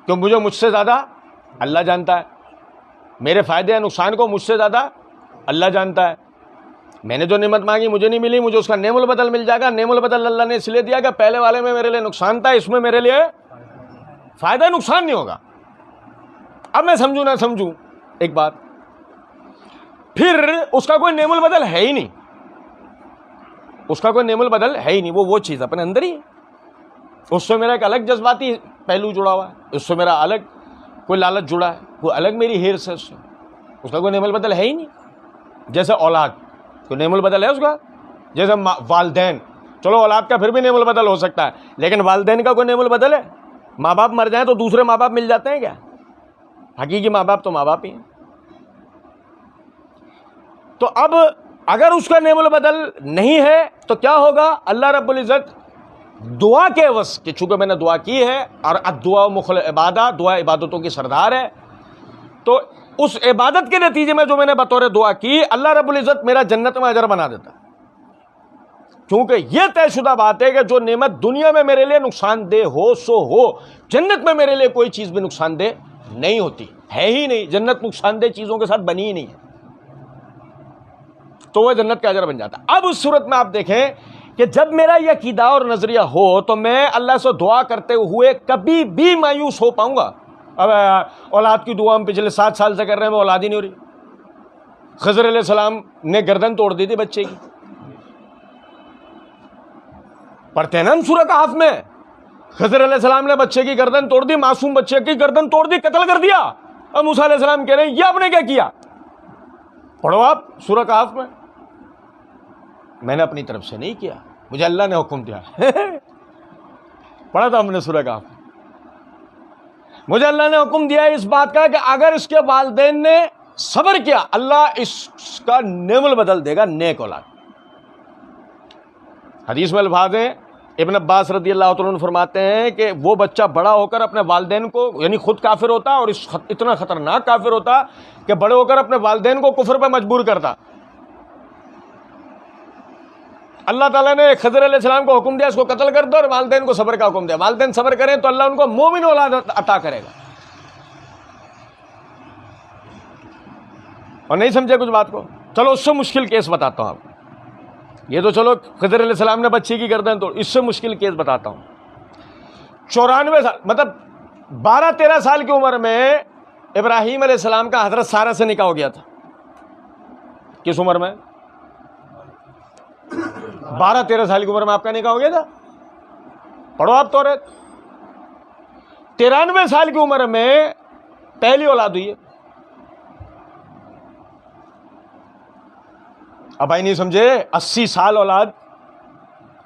تو مجھ سے زیادہ اللہ جانتا ہے، میرے فائدے یا نقصان کو مجھ سے زیادہ اللہ جانتا ہے. میں نے جو نعمت مانگی مجھے نہیں ملی، مجھے اس کا نعم البدل مل جائے گا. نعم البدل اللہ نے اس لیے دیا کہ پہلے والے میں میرے لیے نقصان تھا، اس میں میرے لیے فائدہ نقصان نہیں ہوگا. اب میں سمجھوں نہ سمجھوں ایک بات، پھر اس کا کوئی نعم البدل ہے ہی نہیں، اس کا کوئی نعم البدل ہے ہی نہیں. وہ چیز اپنے اندر ہی ہے. اس سے میرا ایک الگ جذباتی پہلو جڑا ہوا ہے، اس سے میرا الگ کوئی لالچ جڑا ہے، کوئی الگ میری ہیرس ہے. اس کا کوئی نعم البدل ہے ہی نہیں. جیسے اولاد کوئی نعم البدل ہے اس کا، جیسے والدین، چلو اولاد کا پھر بھی نعم البدل ہو سکتا ہے، لیکن والدین کا کوئی نعم البدل ہے؟ ماں باپ مر جائیں تو دوسرے ماں باپ مل جاتے ہیں کیا؟ حقیقی ماں باپ تو ماں باپ ہی ہیں. تو اب اگر اس کا نعم البدل نہیں ہے تو کیا ہوگا؟ اللہ رب العزت دعا کے عوض کہ چونکہ میں نے دعا کی ہے، اور الدعاء مخل عبادہ، دعا عبادتوں کی سردار ہے، تو اس عبادت کے نتیجے میں جو میں نے بطور دعا کی، اللہ رب العزت میرا جنت میں اجر بنا دیتا. کیونکہ یہ طے شدہ بات ہے کہ جو نعمت دنیا میں میرے لیے نقصان دہ ہو سو ہو، جنت میں میرے لیے کوئی چیز بھی نقصان دہ نہیں ہوتی، ہے ہی نہیں. جنت نقصان دہ چیزوں کے ساتھ بنی ہی نہیں ہے، تو وہ جنت کا اجر بن جاتا. اب اس صورت میں آپ دیکھیں کہ جب میرا یہ عقیدہ اور نظریہ ہو تو میں اللہ سے دعا کرتے ہوئے کبھی بھی مایوس ہو پاؤں گا؟ اب اولاد کی دعا ہم پچھلے 7 سال سے کر رہے ہیں، وہ اولاد ہی نہیں ہو رہی. خضر علیہ السلام نے گردن توڑ دی تھی بچے کی، پڑھتے ہیں نا ہم سورہ کہف میں، خضر علیہ السلام نے بچے کی گردن توڑ دی، معصوم بچے کی گردن توڑ دی، قتل کر دیا. اب موسیٰ علیہ السلام کہہ رہے ہیں یہ آپ نے کیا کیا؟ پڑھو آپ سورہ کہف میں نے اپنی طرف سے نہیں کیا، مجھے اللہ نے حکم دیا. پڑھا تھا ہم نے سورہ کہف. مجھے اللہ نے حکم دیا اس بات کا کہ اگر اس کے والدین نے صبر کیا اللہ اس کا نعم البدل دے گا، نیک اولاد. حدیث میں الفاظ ہیں، ابن عباس رضی اللہ تعالیٰ عنہ فرماتے ہیں کہ وہ بچہ بڑا ہو کر اپنے والدین کو، یعنی خود کافر ہوتا اور اتنا خطرناک کافر ہوتا کہ بڑے ہو کر اپنے والدین کو کفر پہ مجبور کرتا. اللہ تعالیٰ نے خضر علیہ السلام کو حکم دیا اس کو قتل کر دو، اور والدین کو صبر کا حکم دیا. والدین صبر کریں تو اللہ ان کو مومن اولاد عطا کرے گا. اور نہیں سمجھے کچھ بات کو؟ چلو اس سے مشکل کیس بتاتا ہوں آپ. یہ تو چلو خضر علیہ السلام نے بچی کی گردن توڑ، اس سے مشکل کیس بتاتا ہوں. 94 سال مطلب 12-13 سال کی عمر میں ابراہیم علیہ السلام کا حضرت سارہ سے نکاح ہو گیا تھا. کس عمر میں؟ 12-13 سال کی عمر میں آپ کا نکاح ہو گیا تھا. پڑھو آپ توریت. 93 سال کی عمر میں پہلی اولاد ہوئی ہے. اب بھائی نہیں سمجھے، 80 سال اولاد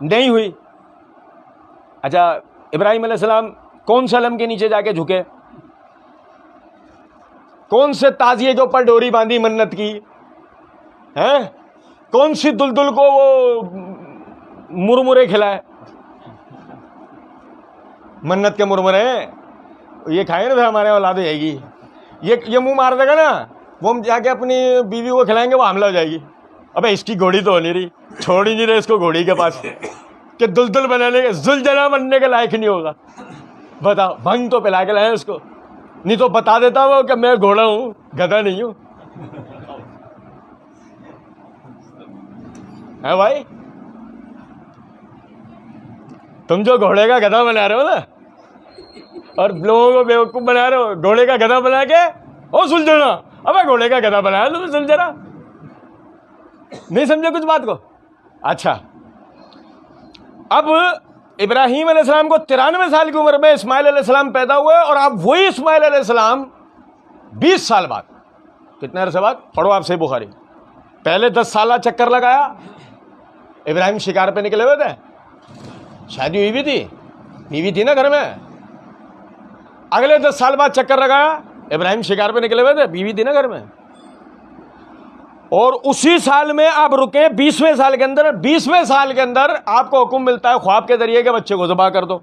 نہیں ہوئی. اچھا ابراہیم علیہ السلام کون سے علم کے نیچے جا کے جھکے؟ کون سے تازیے کے اوپر ڈوری باندھی منت کی ہیں؟ کون سی دلدل کو وہ مرمرے کھلائے؟ منت کے مرمرے یہ کھائے نا ہمارے اولاد ہو جائے گی. یہ منہ مار دے گا نا، وہ ہم جا کے اپنی بیوی کو کھلائیں گے، وہ حاملہ ہو جائے گی. ابے اس کی گھوڑی تو ہو نہیں رہی، چھوڑ ہی نہیں رہے اس کو گھوڑی کے پاس کہ دلدل بنانے کے زلجنا بننے کے لائق نہیں ہوگا. بتاؤ بھنگ تو پلا کے لائیں اس کو، نہیں تو بتا دیتا وہ کہ میں گھوڑا ہوں، گدھا نہیں ہوں. ہے بھائی تم جو گھوڑے کا گدھا بنا رہے ہو نا اور لوگوں کو بیوقوف بنا رہے ہو، گھوڑے کا گدھا بنا کے او سلجھنا. ابے گھوڑے کا گدھا بنایا تم سلجھنا. نہیں سمجھے کچھ بات کو؟ اچھا اب ابراہیم علیہ السلام کو 93 سال کی عمر میں اسماعیل علیہ السلام پیدا ہوئے، اور اب وہی اسماعیل علیہ السلام 20 سال بعد، کتنے عرصے بعد؟ پڑھو آپ صحیح بخاری. پہلے 10 سالہ چکر لگایا، ابراہیم شکار پہ نکلے ہوئے تھے، شادی ہوئی بھی تھی، بیوی تھی نا گھر میں. اگلے 10 سال بعد چکر لگایا، ابراہیم شکار پہ نکلے ہوئے تھے، بیوی تھی نا گھر میں. اور اسی سال میں آپ رکے 20ویں سال کے اندر، 20ویں سال کے اندر آپ کو حکم ملتا ہے خواب کے ذریعے کہ بچے کو ذبح کر دو.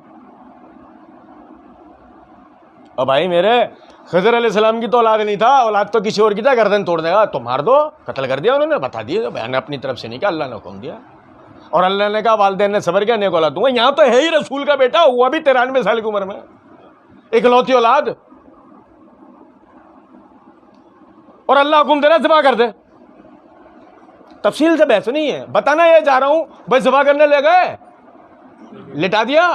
اور بھائی میرے خضر علیہ السلام کی تو اولاد نہیں تھا، اولاد تو کسی اور کی تھا، گردن توڑ دے گا تو مار دو. قتل کر دیا انہوں نے، بتا دیا میں نے اپنی طرف سے نہیں کہا، اللہ نے حکم دیا. اور اللہ نے کہا والدین نے صبر کیا، نیک اولاد دوں گا. یہاں تو ہے ہی رسول کا بیٹا، ہوا بھی 93 سال کی عمر میں، اکلوتی اولاد، اور اللہ حکم دے رہا ذبح کر دے. تفصیل سے بحث نہیں ہے، بتانا یہ جا رہا ہوں بھائی ذبح کرنے لے گئے، لٹا دیا.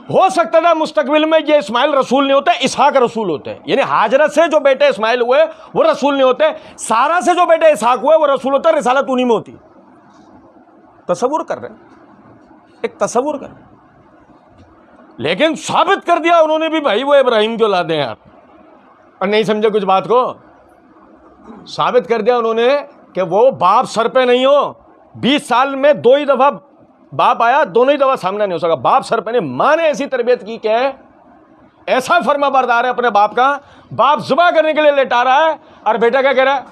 ہو سکتا تھا مستقبل میں یہ اسماعیل رسول نہیں ہوتے، اسحاق رسول ہوتے. یعنی ہاجرہ سے جو بیٹے اسماعیل ہوئے وہ رسول نہیں ہوتے، سارہ سے جو بیٹے اسحاق ہوئے وہ رسول ہوتے، رسالت انہی میں ہوتی. تصور کر رہے ہیں، ایک تصور کر رہے ہیں. لیکن ثابت کر دیا انہوں نے بھی بھائی وہ ابراہیم کی اولاد ہیں یار. اور نہیں سمجھے کچھ بات کو؟ ثابت کر دیا انہوں نے کہ وہ باپ سر پہ نہیں ہو. 20 سال میں 2 ہی دفعہ باپ آیا، دونوں ہی دفعہ سامنا نہیں ہو سکا. باپ سر پہ نہیں، ماں نے ایسی تربیت کی کہ ایسا فرما بردار ہے اپنے باپ کا، باپ ذبح کرنے کے لیے لیٹا رہا ہے اور بیٹا کیا کہہ رہا ہے؟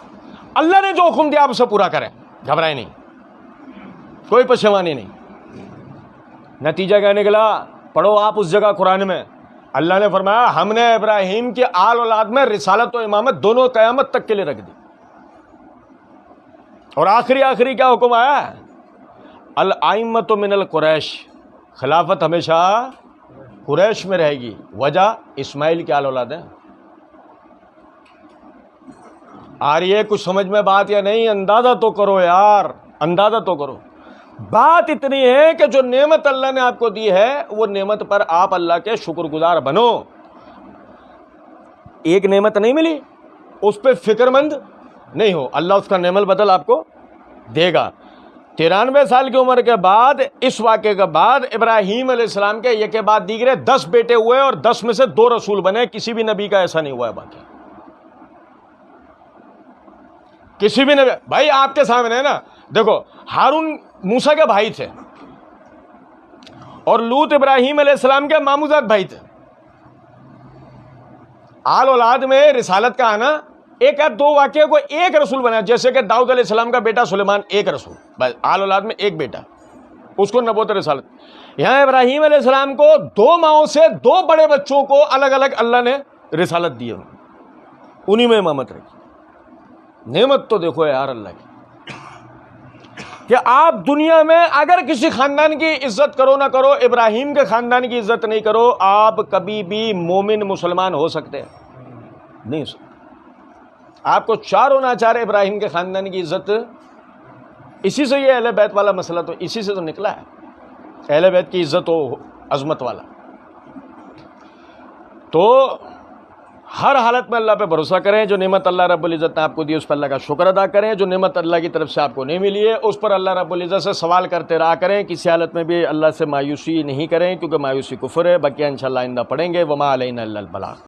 اللہ نے جو حکم دیا آپ اسے پورا کریں، گھبرائے نہیں، کوئی پشیمانی نہیں. نتیجہ کیا نکلا؟ پڑھو آپ اس جگہ قرآن میں اللہ نے فرمایا ہم نے ابراہیم کی آل اولاد میں رسالت و امامت دونوں قیامت تک کے لیے رکھ دی. اور آخری کیا حکم آیا؟ الائمۃ من القریش، خلافت ہمیشہ قریش میں رہے گی. وجہ اسماعیل کی آل اولاد ہیں. آ رہی ہے کچھ سمجھ میں بات یا نہیں؟ اندازہ تو کرو یار، اندازہ تو کرو. بات اتنی ہے کہ جو نعمت اللہ نے آپ کو دی ہے وہ نعمت پر آپ اللہ کے شکر گزار بنو. ایک نعمت نہیں ملی اس پہ فکر مند نہیں ہو، اللہ اس کا نعمت بدل آپ کو دے گا. 93 سال کی عمر کے بعد اس واقعے کے بعد ابراہیم علیہ السلام کے یہ کے بعد دیگرے 10 بیٹے ہوئے اور 10 میں سے 2 رسول بنے. کسی بھی نبی کا ایسا نہیں ہوا ہے باقی. کسی بھی نبی. بھائی آپ کے سامنے ہے نا, دیکھو ہارون موسیٰ کے بھائی تھے اور لوط ابراہیم علیہ السلام کے ماموزاد بھائی تھے. آل اولاد میں رسالت کا آنا ایک یا 2 واقعے کو ایک رسول بنا, جیسے کہ داؤد علیہ السلام کا بیٹا سلیمان ایک رسول, بس آل اولاد میں ایک بیٹا, اس کو نبوت رسالت. یہاں ابراہیم علیہ السلام کو 2 ماؤں سے 2 بڑے بچوں کو الگ الگ اللہ نے رسالت دی, انہی میں امامت رکھی. نعمت تو دیکھو یار اللہ کی, کہ آپ دنیا میں اگر کسی خاندان کی عزت کرو نہ کرو, ابراہیم کے خاندان کی عزت نہیں کرو, آپ کبھی بھی مومن مسلمان ہو سکتے نہیں ہو سکتے. آپ کو چاروں ناچار ابراہیم کے خاندان کی عزت, اسی سے یہ اہل بیت والا مسئلہ تو اسی سے تو نکلا ہے, اہل بیت کی عزت و عظمت والا. تو ہر حالت میں اللہ پہ بھروسہ کریں. جو نعمت اللہ رب العزت نے آپ کو دی اس پر اللہ کا شکر ادا کریں. جو نعمت اللہ کی طرف سے آپ کو نہیں ملی ہے اس پر اللہ رب العزت سے سوال کرتے رہا کریں. کسی حالت میں بھی اللہ سے مایوسی نہیں کریں, کیونکہ مایوسی کفر ہے. بقیہ انشاءاللہ آئندہ پڑھیں گے. وما علینا الا البلاغ.